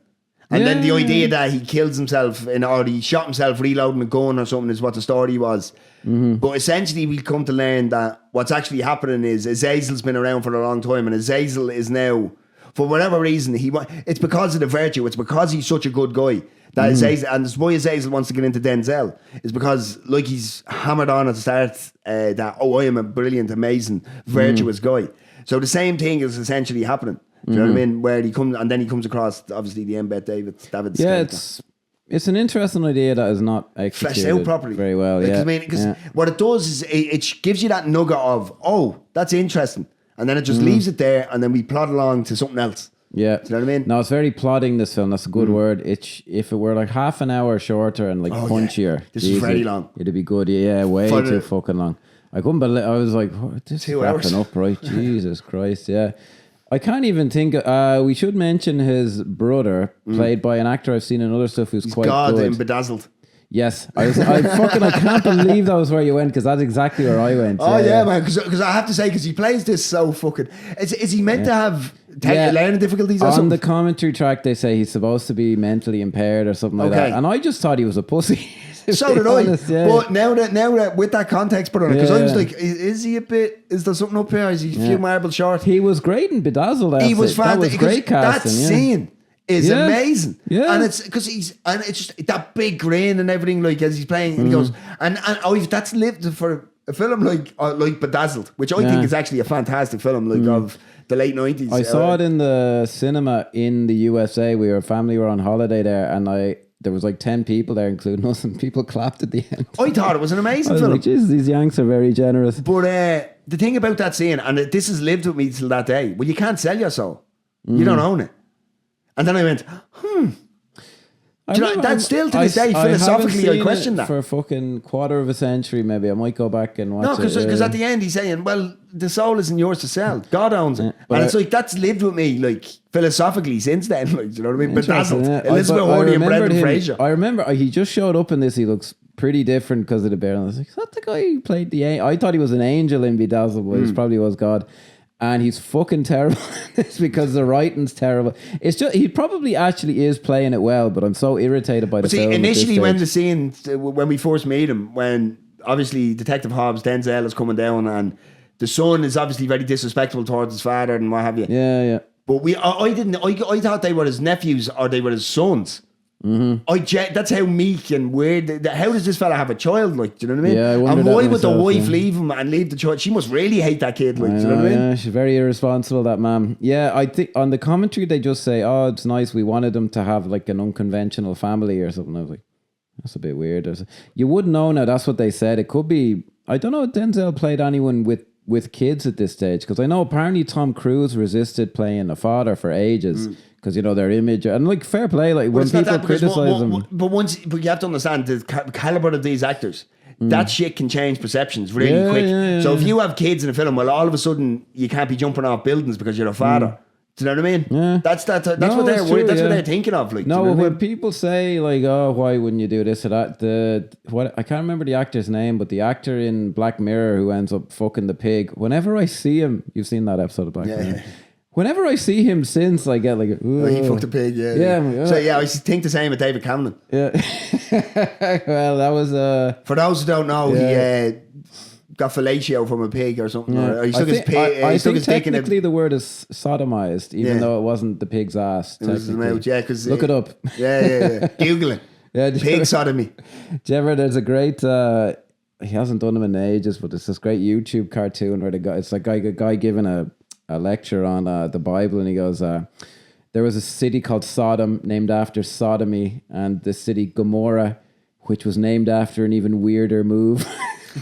And then the idea that he kills himself or he shot himself reloading a gun or something is what the story was. Mm-hmm. But essentially, we come to learn that what's actually happening is Azazel's been around for a long time, and Azazel is now for whatever reason, it's because of the virtue. It's because he's such a good guy. That Azazel, and it's why Azazel wants to get into Denzel, is because like he's hammered on at the start that I am a brilliant, amazing, virtuous guy. So the same thing is essentially happening. Do you know what I mean? Where he comes across obviously the Embed David's it's an interesting idea that is not executed fleshed out properly very well. Because what it does is it gives you that nugget of, oh, that's interesting, and then it just leaves it there, and then we plod along to something else. Yeah. Do you know what I mean? No, it's very plodding, this film. That's a good word. If it were like half an hour shorter and like punchier. This is very long. It'd be good. Yeah, way too fucking long. I couldn't believe, I was like, this is wrapping up, right? Jesus Christ, yeah. I can't even think, we should mention his brother, played by an actor I've seen in other stuff who's quite God good. in Bedazzled. Yes, I can't believe that was where you went, because that's exactly where I went. Oh yeah, man, because I have to say, because he plays this so fucking. Is he meant to have learning difficulties or on something? the commentary track, they say he's supposed to be mentally impaired or something like that, and I just thought he was a pussy. So did I. But now that with that context put on it, because I was like, is he a bit? Is there something up here? Is he a few marbles short? He was great in Bedazzled. He was fantastic. That was great casting. That scene is amazing. Yeah. And it's because it's just that big grin and everything, like as he's playing, and he goes, and that's lived for a film like Bedazzled, which I think is actually a fantastic film, like of the late 90s. I saw it in the cinema in the USA. Family were on holiday there, and there was like 10 people there, including us, and people clapped at the end. I thought it was an amazing film. Like, Jesus, these Yanks are very generous. But the thing about that scene, and this has lived with me till that day, well, you can't sell your soul. You don't own it. And then I went, that's still to this day, philosophically, I question that. For a fucking quarter of a century, maybe. I might go back and watch it. No, because at the end he's saying, well, the soul isn't yours to sell. God owns it. And it's like, that's lived with me, like, philosophically since then. Like, you know what I mean? Bedazzled. Elizabeth Hardy and Brendan Fraser. I remember he just showed up in this. He looks pretty different because of the beard. And I was like, is that the guy who played the angel? I thought he was an angel in Bedazzled, but he probably was God. And he's fucking terrible in this because the writing's terrible. It's just, he probably actually is playing it well, but I'm so irritated by the film. Initially when we first meet him, when obviously Detective Hobbs, Denzel is coming down, and the son is obviously very disrespectful towards his father and what have you. Yeah. But I thought they were his nephews or they were his sons. That's how meek and weird. How does this fella have a child? Like, do you know what I mean? Yeah, I wonder and why would the wife yeah. leave him and leave the child? She must really hate that kid. Like, do you know what I mean? Yeah, she's very irresponsible, that mom. Yeah, I think on the commentary they just say, "Oh, it's nice. We wanted him to have like an unconventional family or something." I was like, "That's a bit weird." You wouldn't know now. That's what they said. It could be. I don't know if Denzel played anyone with kids at this stage, because I know apparently Tom Cruise resisted playing a father for ages. Because, you know, their image, and like, fair play, like when people criticize them. But you have to understand the caliber of these actors. That shit can change perceptions really quick. Yeah. So if you have kids in a film, well, all of a sudden you can't be jumping off buildings because you're a father. Do you know what I mean? Yeah. That's what they're worried. That's what they're thinking of. Like, no, you know when people say like, "Oh, why wouldn't you do this or that?" I can't remember the actor's name, but the actor in Black Mirror who ends up fucking the pig. Whenever I see him, you've seen that episode of Black Mirror. Yeah. Whenever I see him since, I get like, oh, he fucked a pig, yeah. So I think the same with David Cameron. Yeah. Well, that was for those who don't know, he got fellatio from a pig or something. Yeah. Or he took his pig. I think technically the word is sodomized, even though it wasn't the pig's ass. It was his mouth, because look it up. Yeah. Google it. Yeah, pig sodomy. There's a great. He hasn't done them in ages, but it's this great YouTube cartoon where it's like a guy giving a lecture on the Bible, and he goes, there was a city called Sodom named after sodomy, and the city Gomorrah, which was named after an even weirder move.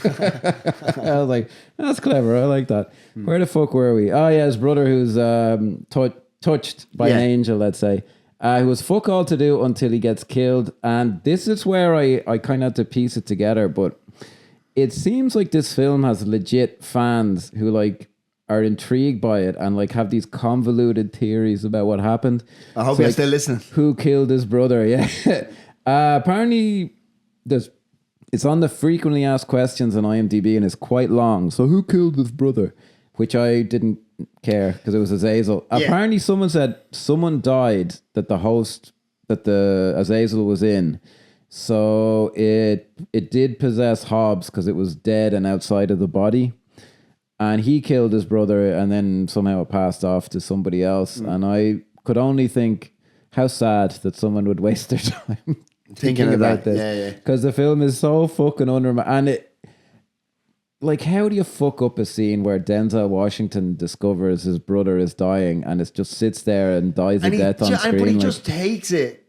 I was like, that's clever, I like that. Where the fuck were we? Oh yeah, his brother who's touched by an angel, let's say, who was fuck all to do until he gets killed. And this is where I kind of had to piece it together, but it seems like this film has legit fans who like are intrigued by it and like have these convoluted theories about what happened. I hope you're still listening. Who killed his brother? Yeah. Apparently it's on the frequently asked questions on IMDb and it's quite long. So who killed his brother? Which I didn't care because it was Azazel. Yeah. Apparently someone said someone died that the Azazel was in. So it did possess Hobbs because it was dead and outside of the body. and he killed his brother, and then somehow it passed off to somebody else. And I could only think how sad that someone would waste their time thinking about this. Yeah. Because the film is so fucking and it, like, how do you fuck up a scene where Denzel Washington discovers his brother is dying and it just sits there and dies a death on screen? But he just takes it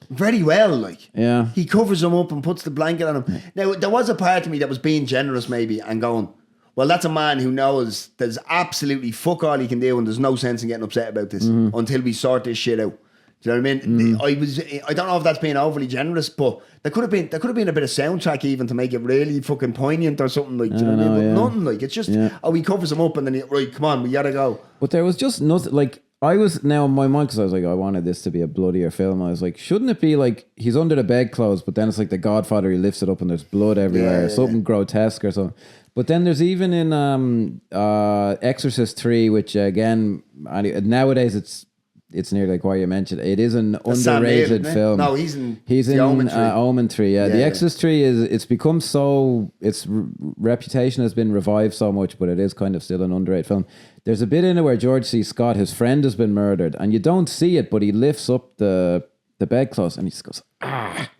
very well, like. Yeah. He covers him up and puts the blanket on him. Now, there was a part of me that was being generous maybe and going, well, that's a man who knows there's absolutely fuck all he can do and there's no sense in getting upset about this until we sort this shit out. Do you know what I mean? I don't know if that's being overly generous, but there could have been a bit of soundtrack even to make it really fucking poignant or something, like. Do you know what I mean? But nothing, like. It's just he covers him up and then right, come on, we gotta go. But there was just nothing, like. I was now in my mind, because I was like, I wanted this to be a bloodier film. I was like, shouldn't it be like he's under the bedclothes, but then it's like The Godfather, he lifts it up and there's blood everywhere, something grotesque or something. But then there's even in Exorcist 3, which again, nowadays it's nearly like what you mentioned. It is an underrated film. No, he's in Omen 3. Yeah, The Exorcist 3 it's become so, its reputation has been revived so much, but it is kind of still an underrated film. There's a bit in it where George C. Scott, his friend, has been murdered, and you don't see it, but he lifts up the bedclothes and he just goes, ah.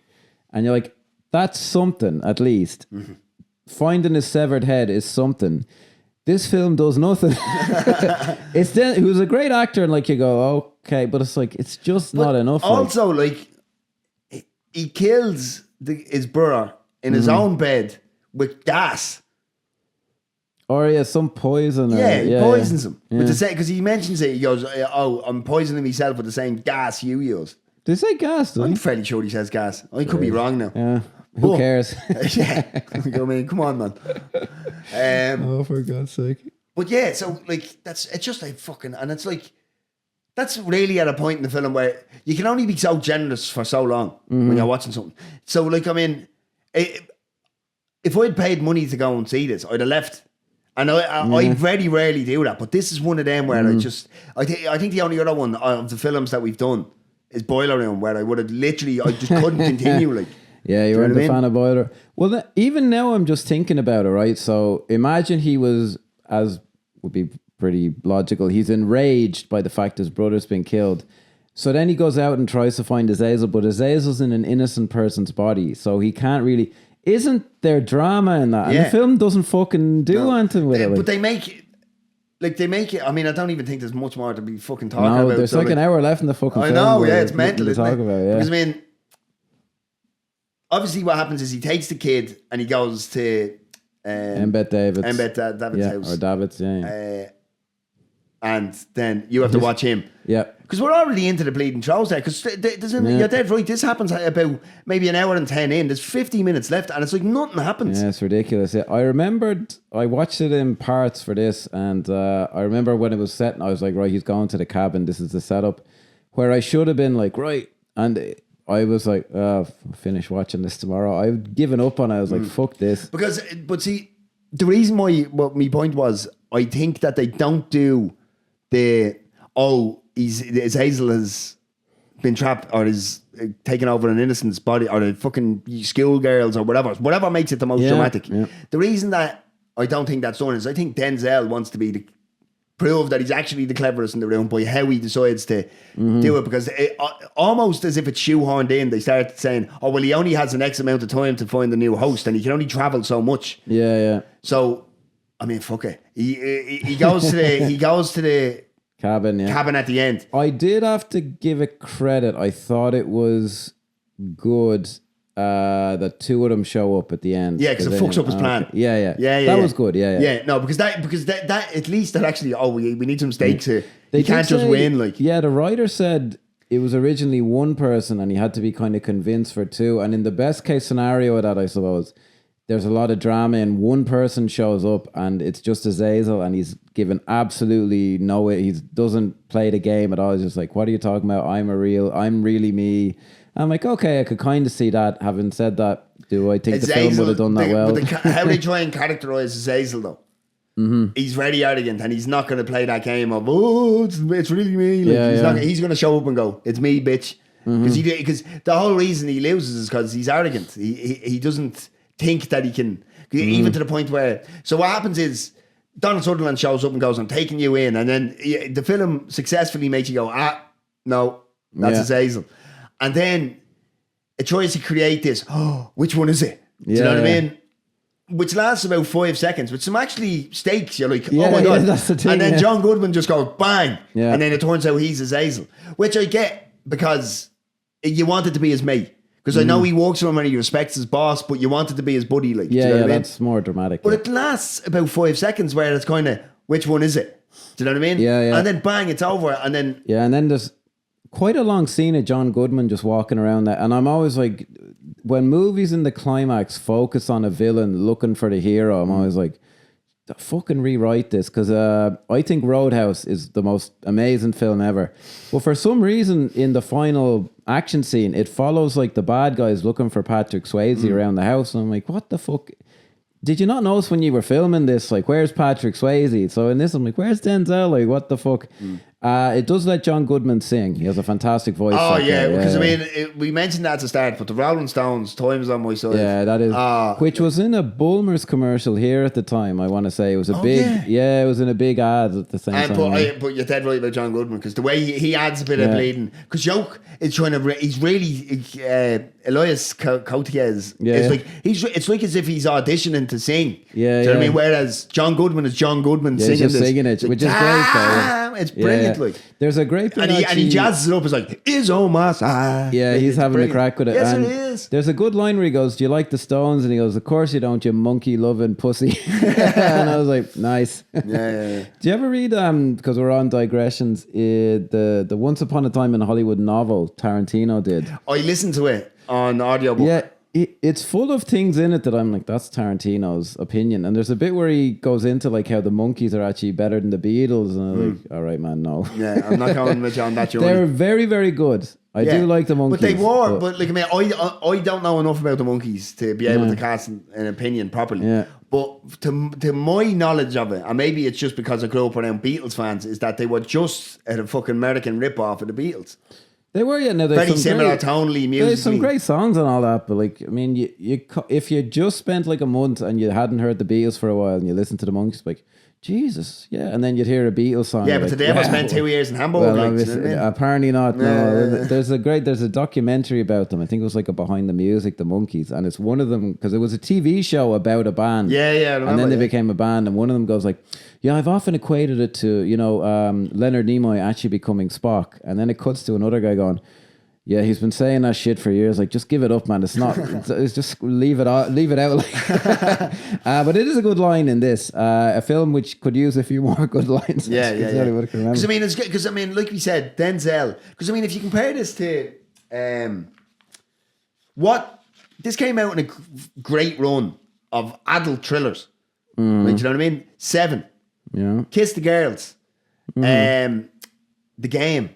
And you're like, that's something, at least. Mm-hmm. Finding his severed head is something. This film does nothing. He was a great actor, and like you go, okay, but it's like, it's just not enough. Also, like he kills his brother in his own bed with gas. Or some poison. He poisons him. Yeah. Because he mentions it, he goes, I'm poisoning myself with the same gas you use. Did he say gas? I'm fairly sure he says gas. I could be wrong now. Yeah. Who cares? Yeah. I mean, come on, man. For God's sake. But yeah, so like, it's just like fucking, and it's like, that's really at a point in the film where you can only be so generous for so long when you're watching something. So like, I mean, if I'd paid money to go and see this, I'd have left. And I very rarely do that, but this is one of them where I think the only other one of the films that we've done is Boiler Room, where I would have I just couldn't continue, like. Yeah, you weren't a fan of Boiler. Well, even now I'm just thinking about it, right? So imagine he was, as would be pretty logical, he's enraged by the fact his brother's been killed. So then he goes out and tries to find Azazel, but Azazel's in an innocent person's body, so he can't really... Isn't there drama in that? And the film doesn't fucking do anything with it. But they make it, I mean, I don't even think there's much more to be fucking talking about. No, there's like an hour left in the fucking film. I know, it's mental, isn't it? Because I mean, obviously what happens is he takes the kid and he goes to... Embed David's house. Or David's, and then you have to watch him. Yeah. Because we're already into the bleeding throws there. Because you're dead right. This happens about maybe an hour and 10 in. There's 50 minutes left, and it's like nothing happens. Yeah, it's ridiculous. Yeah. I watched it in parts for this, and I remember when it was set, and I was like, right, he's going to the cabin. This is the setup. Where I should have been like, right, and I was like, I'll finish watching this tomorrow. I've given up on it. I was like, fuck this. But see, the reason why, what my point was, I think that they don't do his Hazel has been trapped or is taken over an innocent's body, or the fucking schoolgirls or whatever makes it the most dramatic. Yeah. The reason that I don't think that's done is I think Denzel wants to be prove that he's actually the cleverest in the room by how he decides to do it, because almost as if it's shoehorned in, they start saying, well, he only has an X amount of time to find the new host and he can only travel so much. Yeah. So I mean, fuck it. He goes to the cabin at the end. I did have to give it credit. I thought it was good that two of them show up at the end. Yeah, because it fucks up his plan. Yeah. That was good. Yeah. No, because that at least that actually. We need some stakes here. They can't just win. Like, yeah, the writer said it was originally one person and he had to be kind of convinced for two. And in the best case scenario of that, I suppose, there's a lot of drama and one person shows up and it's just Azazel and he's given absolutely he doesn't play the game at all. He's just like, what are you talking about? I'm really me. I'm like, okay, I could kind of see that. Having said that, do I think the film would have done that well? But how they try and characterize Azazel though. He's very arrogant and he's not going to play that game of, it's really me. Like, he's going to show up and go, it's me, bitch. Because the whole reason he loses is because he's arrogant. He doesn't think that he can, even to the point where, so what happens is Donald Sutherland shows up and goes, I'm taking you in. And then the film successfully makes you go, no, that's his Hazel. And then it tries to create this, which one is it? Do you know what I mean? Which lasts about 5 seconds, with some actually stakes. You're like, oh my God. That's the thing, and then John Goodman just goes, bang. Yeah. And then it turns out he's his Hazel, which I get because you want it to be his mate. Because I know he works for him and he respects his boss, but you want it to be his buddy. Like, do you know what I mean? That's more dramatic. But it lasts about 5 seconds where it's kind of, which one is it? Do you know what I mean? Yeah. And then bang, it's over. And then... Yeah, and then there's quite a long scene of John Goodman just walking around that. And I'm always like, when movies in the climax focus on a villain looking for the hero, I'm always like, fucking rewrite this. Because I think Roadhouse is the most amazing film ever. But for some reason, in the final action scene, it follows like the bad guys looking for Patrick Swayze around the house. And I'm like, what the fuck? Did you not notice when you were filming this, like, where's Patrick Swayze? So in this, I'm like, where's Denzel? Like, what the fuck? It does let John Goodman sing. He has a fantastic voice. Oh, yeah, because I mean, we mentioned that at the start, but the Rolling Stones, Time's on my side. Yeah, that is. Which was in a Bulmers commercial here at the time, I want to say. It was a big, it was in a big ad at the same time. But you're dead right about John Goodman, because the way he adds a bit of bleeding, because Joke is trying to, he's really, Elias Koteas, it's like as if he's auditioning to sing. Do you know what I mean? Whereas John Goodman is John Goodman singing this. Singing it, which is great, though. It's brilliant, like. There's a great bit, and he jazzes it up. It's like, is on my side. Yeah, he's having a crack with it. Yes, and it is. There's a good line where he goes, do you like the Stones? And he goes, of course you don't, you monkey-loving pussy. And I was like, nice. Yeah. Do you ever read, because we're on digressions, the Once Upon a Time in Hollywood novel Tarantino did? I listened to it on audiobook. Yeah. It's full of things in it that I'm like, that's Tarantino's opinion. And there's a bit where he goes into like how the Monkees are actually better than the Beatles. And I'm like, all right, man, no. Yeah, I'm not going with you on that journey. They're very, very good. I do like the Monkees. But they were, but like, I mean, I don't know enough about the Monkees to be able to cast an opinion properly. Yeah. But to my knowledge of it, and maybe it's just because I grew up around Beatles fans, is that they were just a fucking American rip-off of the Beatles. They were, yeah. No, very similar tonally, musically. There's some great songs and all that, but like, I mean, you if you just spent like a month and you hadn't heard the Beatles for a while and you listened to the Monkees, like, Jesus, yeah, and then you'd hear a Beatles song. Yeah, but did they ever spend 2 years in Hamburg? Well, apparently not. No, there's a documentary about them. I think it was like a Behind the Music, the Monkees, and it's one of them because it was a TV show about a band. Yeah, I remember, and then they became a band, and one of them goes like, yeah, I've often equated it to Leonard Nimoy actually becoming Spock, and then it cuts to another guy going, yeah, he's been saying that shit for years. Like, just give it up, man. It's not. It's just leave it out. Like. But it is a good line in this. A film which could use a few more good lines. Yeah. Because I mean, it's because I mean, like we said, Denzel. Because I mean, if you compare this to this came out in a great run of adult thrillers. Like, you know what I mean? Seven. Yeah. Kiss the Girls. The Game.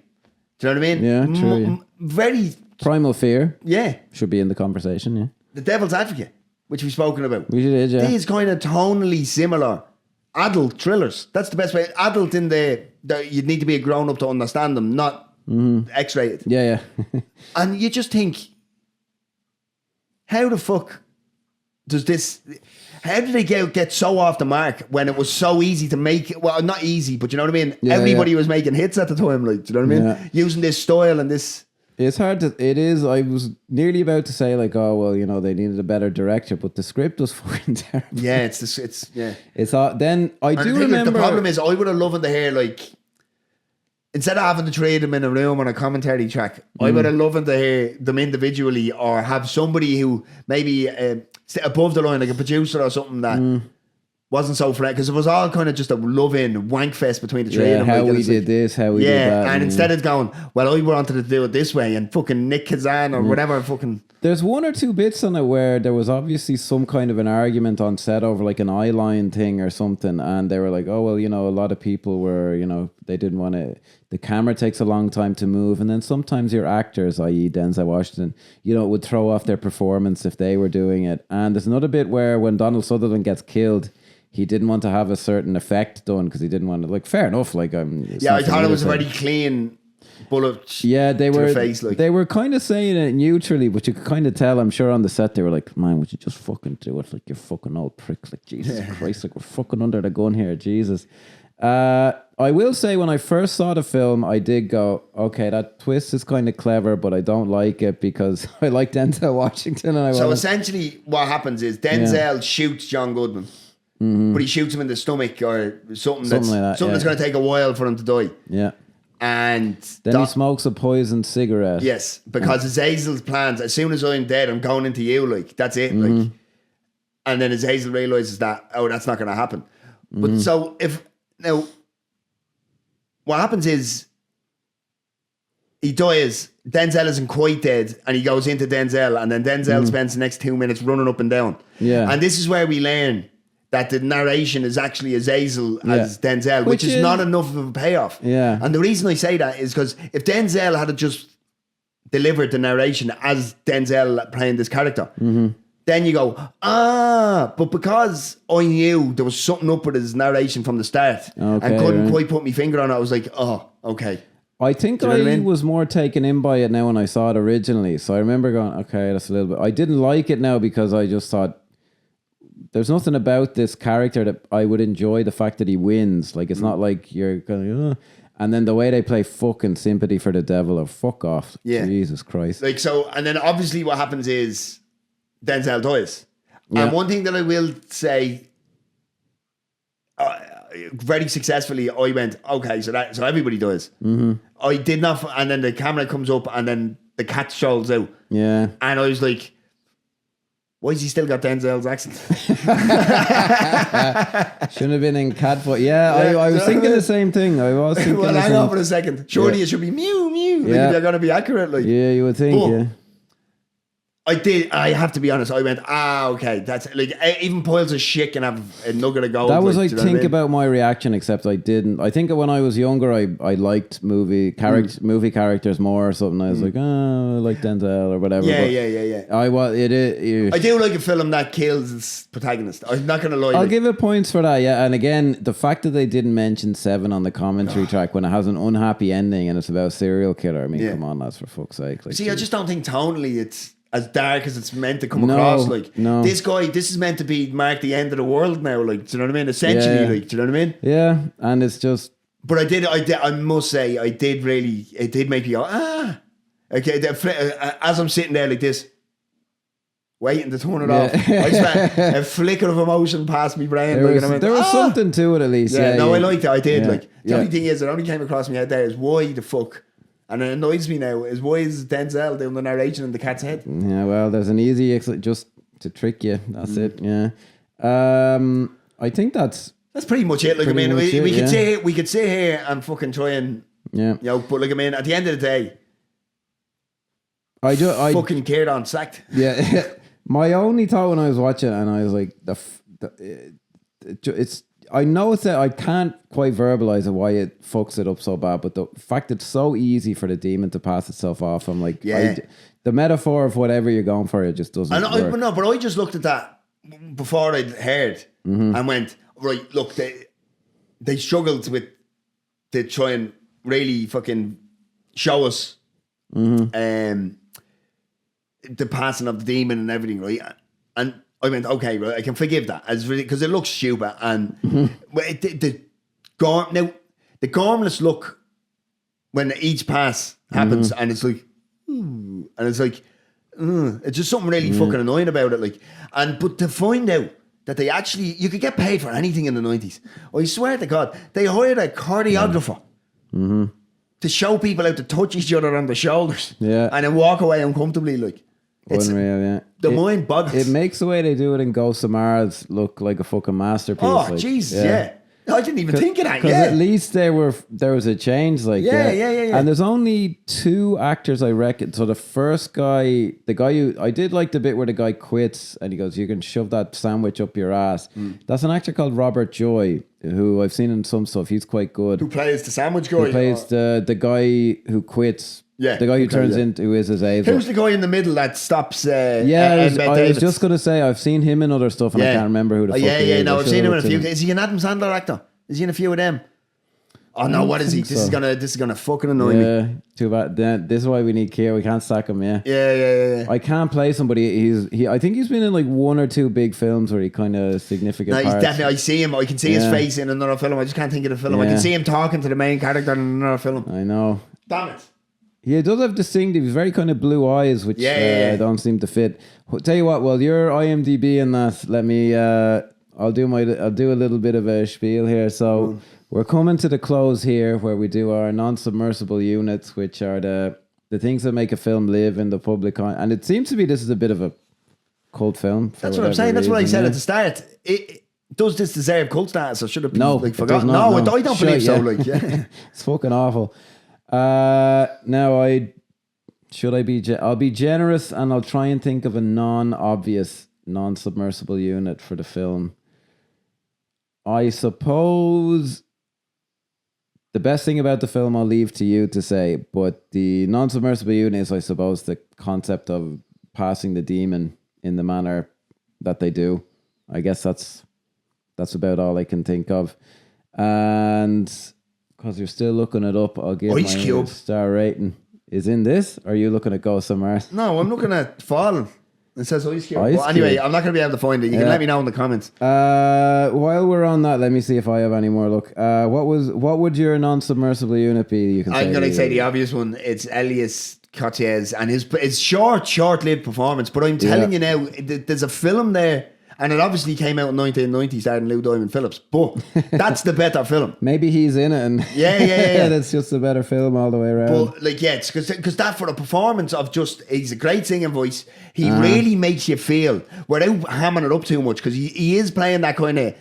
Do you know what I mean? Yeah, true. Very Primal Fear. Yeah. Should be in the conversation, yeah. The Devil's Advocate, which we've spoken about. We did, yeah. These kind of tonally similar adult thrillers. That's the best way. Adult in the you'd need to be a grown up to understand them, not X-rated. Yeah. And you just think, how the fuck does this? How did they get so off the mark when it was so easy to make it? Well, not easy, but you know what I mean? Yeah, everybody was making hits at the time, like, do you know what I mean? Yeah. Using this style and this. It's hard to. It is. I was nearly about to say like, oh well, you know, they needed a better director, but the script was fucking terrible. Yeah, it's yeah. It's then I do remember. The problem is, I would have loved to hear like, instead of having to trade them in a room on a commentary track, I would have loved to hear them individually, or have somebody who maybe above the line, like a producer or something that wasn't so frank, because it was all kind of just a love-in wank fest between the three of them. How we did this, how we did that. And instead of going, well, I wanted to do it this way, and fucking Nick Kazan or whatever fucking... There's one or two bits on it where there was obviously some kind of an argument on set over like an eye line thing or something, and they were like, oh, well, you know, a lot of people were, you know, they didn't want to... The camera takes a long time to move, and then sometimes your actors, i.e. Denzel Washington, you know, would throw off their performance if they were doing it. And there's another bit where when Donald Sutherland gets killed, he didn't want to have a certain effect done because he didn't want to, like, fair enough, like, I thought it was very clean. bullet. Yeah, they to were. the face, like. They were kind of saying it neutrally, but you could kind of tell. I'm sure on the set they were like, "Man, would you just fucking do it? Like you're fucking old prick. Like Jesus Christ, like we're fucking under the gun here, Jesus." I will say when I first saw the film, I did go, "Okay, that twist is kind of clever, but I don't like it because I like Denzel Washington." And So essentially, what happens is Denzel shoots John Goodman, but he shoots him in the stomach or something that's going to take a while for him to die. Yeah. And then he smokes a poisoned cigarette. Yes, because Azazel's plans, as soon as I'm dead, I'm going into you, like, that's it, like. And then Azazel realizes that, that's not going to happen. But so now, what happens is he dies, Denzel isn't quite dead, and he goes into Denzel, and then Denzel spends the next 2 minutes running up and down. Yeah. And this is where we learn that the narration is actually Azazel as Denzel, which is not enough of a payoff. Yeah. And the reason I say that is because if Denzel had just delivered the narration as Denzel playing this character, then you go, but because I knew there was something up with his narration from the start and couldn't quite put my finger on it, I was like, okay. I think I was more taken in by it now when I saw it originally. So I remember going, okay, that's a little bit... I didn't like it now because I just thought, there's nothing about this character that I would enjoy the fact that he wins. Like, it's not like you're going, and then the way they play fucking sympathy for the devil or fuck off. Yeah. Jesus Christ. Like, so, and then obviously what happens is Denzel dies. Yeah. And one thing that I will say, very successfully, I went, okay, so everybody dies. I did not, and then the camera comes up and then the cat strolls out. Yeah. And I was like, why has he still got Denzel's accent? Shouldn't have been in cat foot. Yeah, I was thinking the same thing. I was thinking. Well, hang on for a second. Surely it should be mew mew. Like if they're gonna be accurate, like. Yeah, you would think. Yeah. I have to be honest. I went, okay, that's like even piles of shit can have a nugget of gold. That was, I think, about my reaction, except I didn't. I think when I was younger, I liked movie characters more or something. I was like, I like Denzel or whatever. Yeah. I do like a film that kills its protagonist. I'm not going to lie. I'll give it points for that, yeah. And again, the fact that they didn't mention Seven on the commentary track when it has an unhappy ending and it's about a serial killer. I mean, come on, lads, for fuck's sake. Like, see, I just don't think tonally it's as dark as it's meant to come across. Like this is meant to mark the end of the world now. Like, do you know what I mean? Essentially, like, do you know what I mean? Yeah, and it's just. But I must say, it did make me go, okay. As I'm sitting there like this, waiting to turn it off, I just went, a flicker of emotion passed me brain. There was something to it at least. I liked it. I did. Yeah. Like the only thing is, it only came across my head there is why the fuck. And it annoys me now is why is Denzel doing the narration in the cat's head? Yeah, well, there's an easy just to trick you. That's it. Yeah. I think that's pretty much it. Like, I mean, we could sit here and fucking try and but like, I mean, at the end of the day, I fucking Ciaran sacked. Yeah. My only thought when I was watching it, and I was like, it's. I know it's that I can't quite verbalize it why it fucks it up so bad, but the fact it's so easy for the demon to pass itself off, I'm like, the metaphor of whatever you're going for, it just doesn't work. But I just looked at that before I'd heard and went, right, look, they struggled to try and really fucking show us the passing of the demon and everything, right? And I went, okay, right, I can forgive that because it looks stupid and the gormless look when each pass happens and it's like, and it's like, it's just something really fucking annoying about it. Like, but to find out that they actually, you could get paid for anything in the 90s. I swear to God, they hired a choreographer to show people how to touch each other on the shoulders and then walk away uncomfortably, like. It's unreal, yeah. The mind boggles. It makes the way they do it in Ghosts of Mars look like a fucking masterpiece. Oh, jeez, yeah. I didn't even think of that. Because at least there was a change, like yeah. And there's only two actors, I reckon. So the first guy, the guy who I did like the bit where the guy quits and he goes, "You can shove that sandwich up your ass." That's an actor called Robert Joy, who I've seen in some stuff. He's quite good. Who plays the sandwich guy? Who plays the guy who quits. Yeah, the guy who turns into who is his age. Who's the guy in the middle that stops? I was just gonna say I've seen him in other stuff and I can't remember who the fuck he is. No, I've seen him in a few. Is he an Adam Sandler actor? Is he in a few of them? Oh no, what is he? This is gonna fucking annoy me. Yeah, too bad. This is why we need Ciaran. We can't sack him. Yeah. Yeah. I can't play somebody. I think he's been in like one or two big films where he kind of significant. No, he's parts. definitely. I see him. I can see his face in another film. I just can't think of the film. I can see him talking to the main character in another film. I know. Damn it. He does have distinctive. He's very kind of blue eyes, which don't seem to fit. Tell you what, well, your IMDb and that. Let me. I'll do a little bit of a spiel here. So we're coming to the close here, where we do our non-submersible units, which are the things that make a film live in the public eye. And it seems to be this is a bit of a cult film. That's what I'm saying. That's what I said at the start. Does this deserve cult status, or should it be forgotten? No, I don't believe so. It's fucking awful. Now I'll be generous, and I'll try and think of a non-obvious non-submersible unit for the film. I suppose the best thing about the film I'll leave to you to say, but the non-submersible unit is, I suppose, the concept of passing the demon in the manner that they do. I guess that's about all I can think of. And because you're still looking it up, I'll give Ice my Cube. star rating. Is in this? Or are you looking at Go Somewhere? No, I'm looking at Fallen. It says Ice Cube. Ice Well, anyway, Cube. I'm not going to be able to find it. You can let me know in the comments. While we're on that, let me see if I have any more. Look, what would your non-submersible unit be? You can. I'm going to say the obvious one. It's Elias Koteas and his short-lived performance. But I'm telling you now, there's a film there. And it obviously came out in 1990, starring Lou Diamond Phillips. But that's the better film. Maybe he's in it, and yeah. That's just a better film all the way around. But it's because that for a performance of he's a great singing voice. He really makes you feel without hamming it up too much, because he is playing that kind of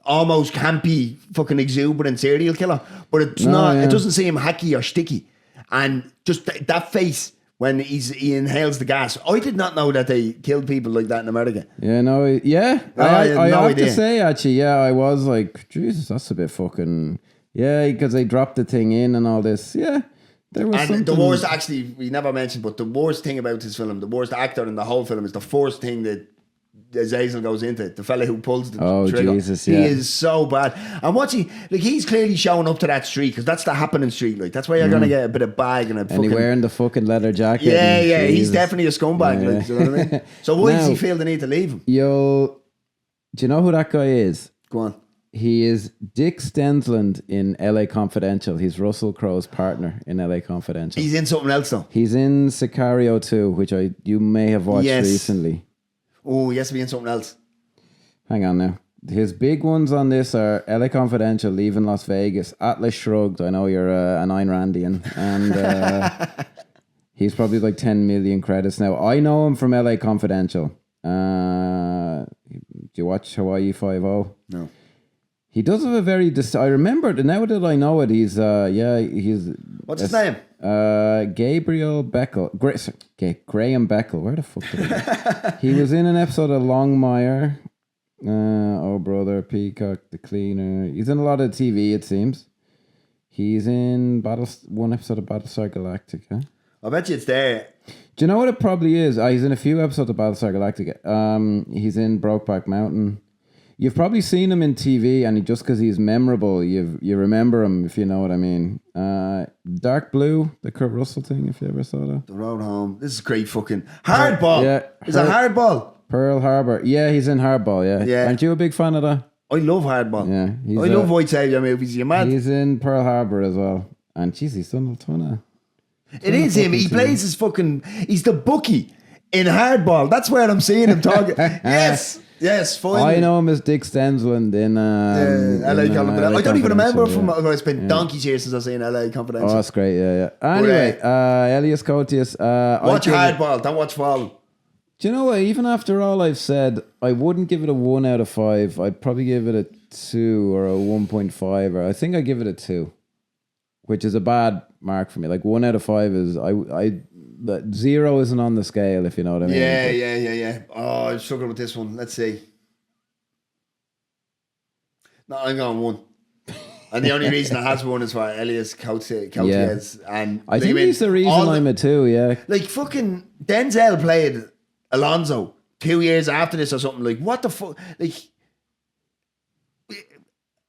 almost campy, fucking exuberant serial killer. But it's not. It doesn't seem hacky or sticky, and just that face. When he inhales the gas. I did not know that they killed people like that in America. Yeah, no, yeah. I have to say, actually, I was like, Jesus, that's a bit fucking... Yeah, because they dropped the thing in and all this. Yeah, there was something... The worst, actually, we never mentioned, but the worst thing about this film, the worst actor in the whole film is the first thing that Azazel goes into, the fella who pulls the trigger. Jesus, He is so bad. And he's clearly showing up to that street, because that's the happening street. Like, that's where you're going to get a bit of bag and a fucking... And he's wearing the fucking leather jacket. Yeah, he's definitely a scumbag. Yeah. Like, you know what I mean? So why does he feel the need to leave him? Do you know who that guy is? Go on. He is Dick Stensland in LA Confidential. He's Russell Crowe's partner in LA Confidential. He's in something else, though. He's in Sicario 2, which you may have watched recently. Oh, he has to be in something else. Hang on now. His big ones on this are LA Confidential, Leaving Las Vegas, Atlas Shrugged. I know you're an Ayn Randian. And he's probably like 10 million credits now. I know him from LA Confidential. Do you watch Hawaii Five-0? No. He does have a very... I remember, now that I know it, he's... What's his name? Gabriel Beckel. Graham Beckel. Where the fuck did I He was in an episode of Longmire. Oh Brother, Peacock, The Cleaner. He's in a lot of TV, it seems. He's in one episode of Battlestar Galactica. I bet you it's there. Do you know what it probably is? He's in a few episodes of Battlestar Galactica. He's in Brokeback Mountain. You've probably seen him in TV, and just because he's memorable, you remember him, if you know what I mean. Dark Blue, the Kurt Russell thing, if you ever saw that. The Road Home. This is great fucking... Hardball. Yeah. Is it Hardball? Pearl Harbor. Yeah, he's in Hardball, yeah. Aren't you a big fan of that? I love Hardball. Yeah. I love White Savior movies. You're mad. He's in Pearl Harbor as well. And jeez, he's done a ton of... It is him. He plays his fucking... He's the bookie in Hardball. That's where I'm seeing him talking. Yes, fine. I know him as Dick Stensland in LA Confidential. I don't even remember from... It's been donkeys years since I've seen LA Confidential. Oh, that's great, yeah. Anyway, Elias Koteas. Watch Hardball, don't watch Fallen. Do you know what? Even after all I've said, I wouldn't give it a 1 out of 5. I'd probably give it a 2 or a 1.5, or I think I'd give it a 2, which is a bad mark for me. Like 1 out of 5 is... That 0 isn't on the scale, if you know what I mean. Yeah. Oh, I'm struggling with this one. Let's see. No, I'm going 1. And the only reason it has 1 is for Elias Koteas. And I think he's the reason I'm a 2, yeah. Like fucking Denzel played Alonzo 2 years after this or something. Like, what the fuck? Like,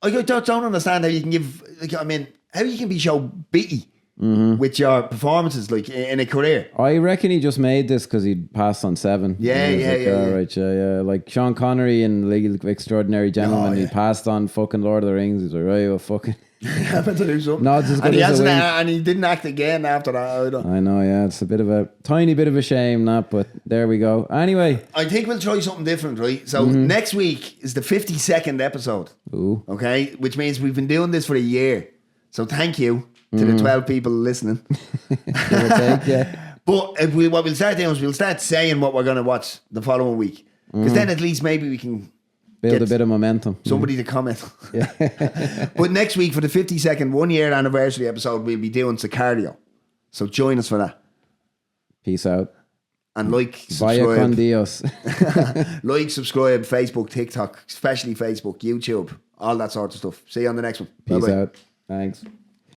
I don't understand how you can give. Like, I mean, how you can be so bitty with your performances, like in a career. I reckon he just made this because he passed on 7. Yeah. Right, yeah. Like Sean Connery in League of Extraordinary Gentlemen, he passed on fucking Lord of the Rings. He's like, right, well, fucking. I meant to do something. Not as good and he as hasn't, a wing. and he didn't act again after that either. I know, yeah. It's a bit of a tiny bit of a shame, that, but there we go. Anyway, I think we'll try something different, right? So next week is the 52nd episode. Ooh. Okay, which means we've been doing this for a year. So thank you to the 12 people listening. yeah. But what we'll start doing is we'll start saying what we're going to watch the following week, because then at least maybe we can Build a bit of momentum. Somebody to comment. But next week for the 52nd 1 year anniversary episode, we'll be doing Sicario. So join us for that. Peace out. And like, Vaya subscribe. con Dios. Like, subscribe, Facebook, TikTok, especially Facebook, YouTube, all that sort of stuff. See you on the next one. Peace Bye-bye. out. Thanks.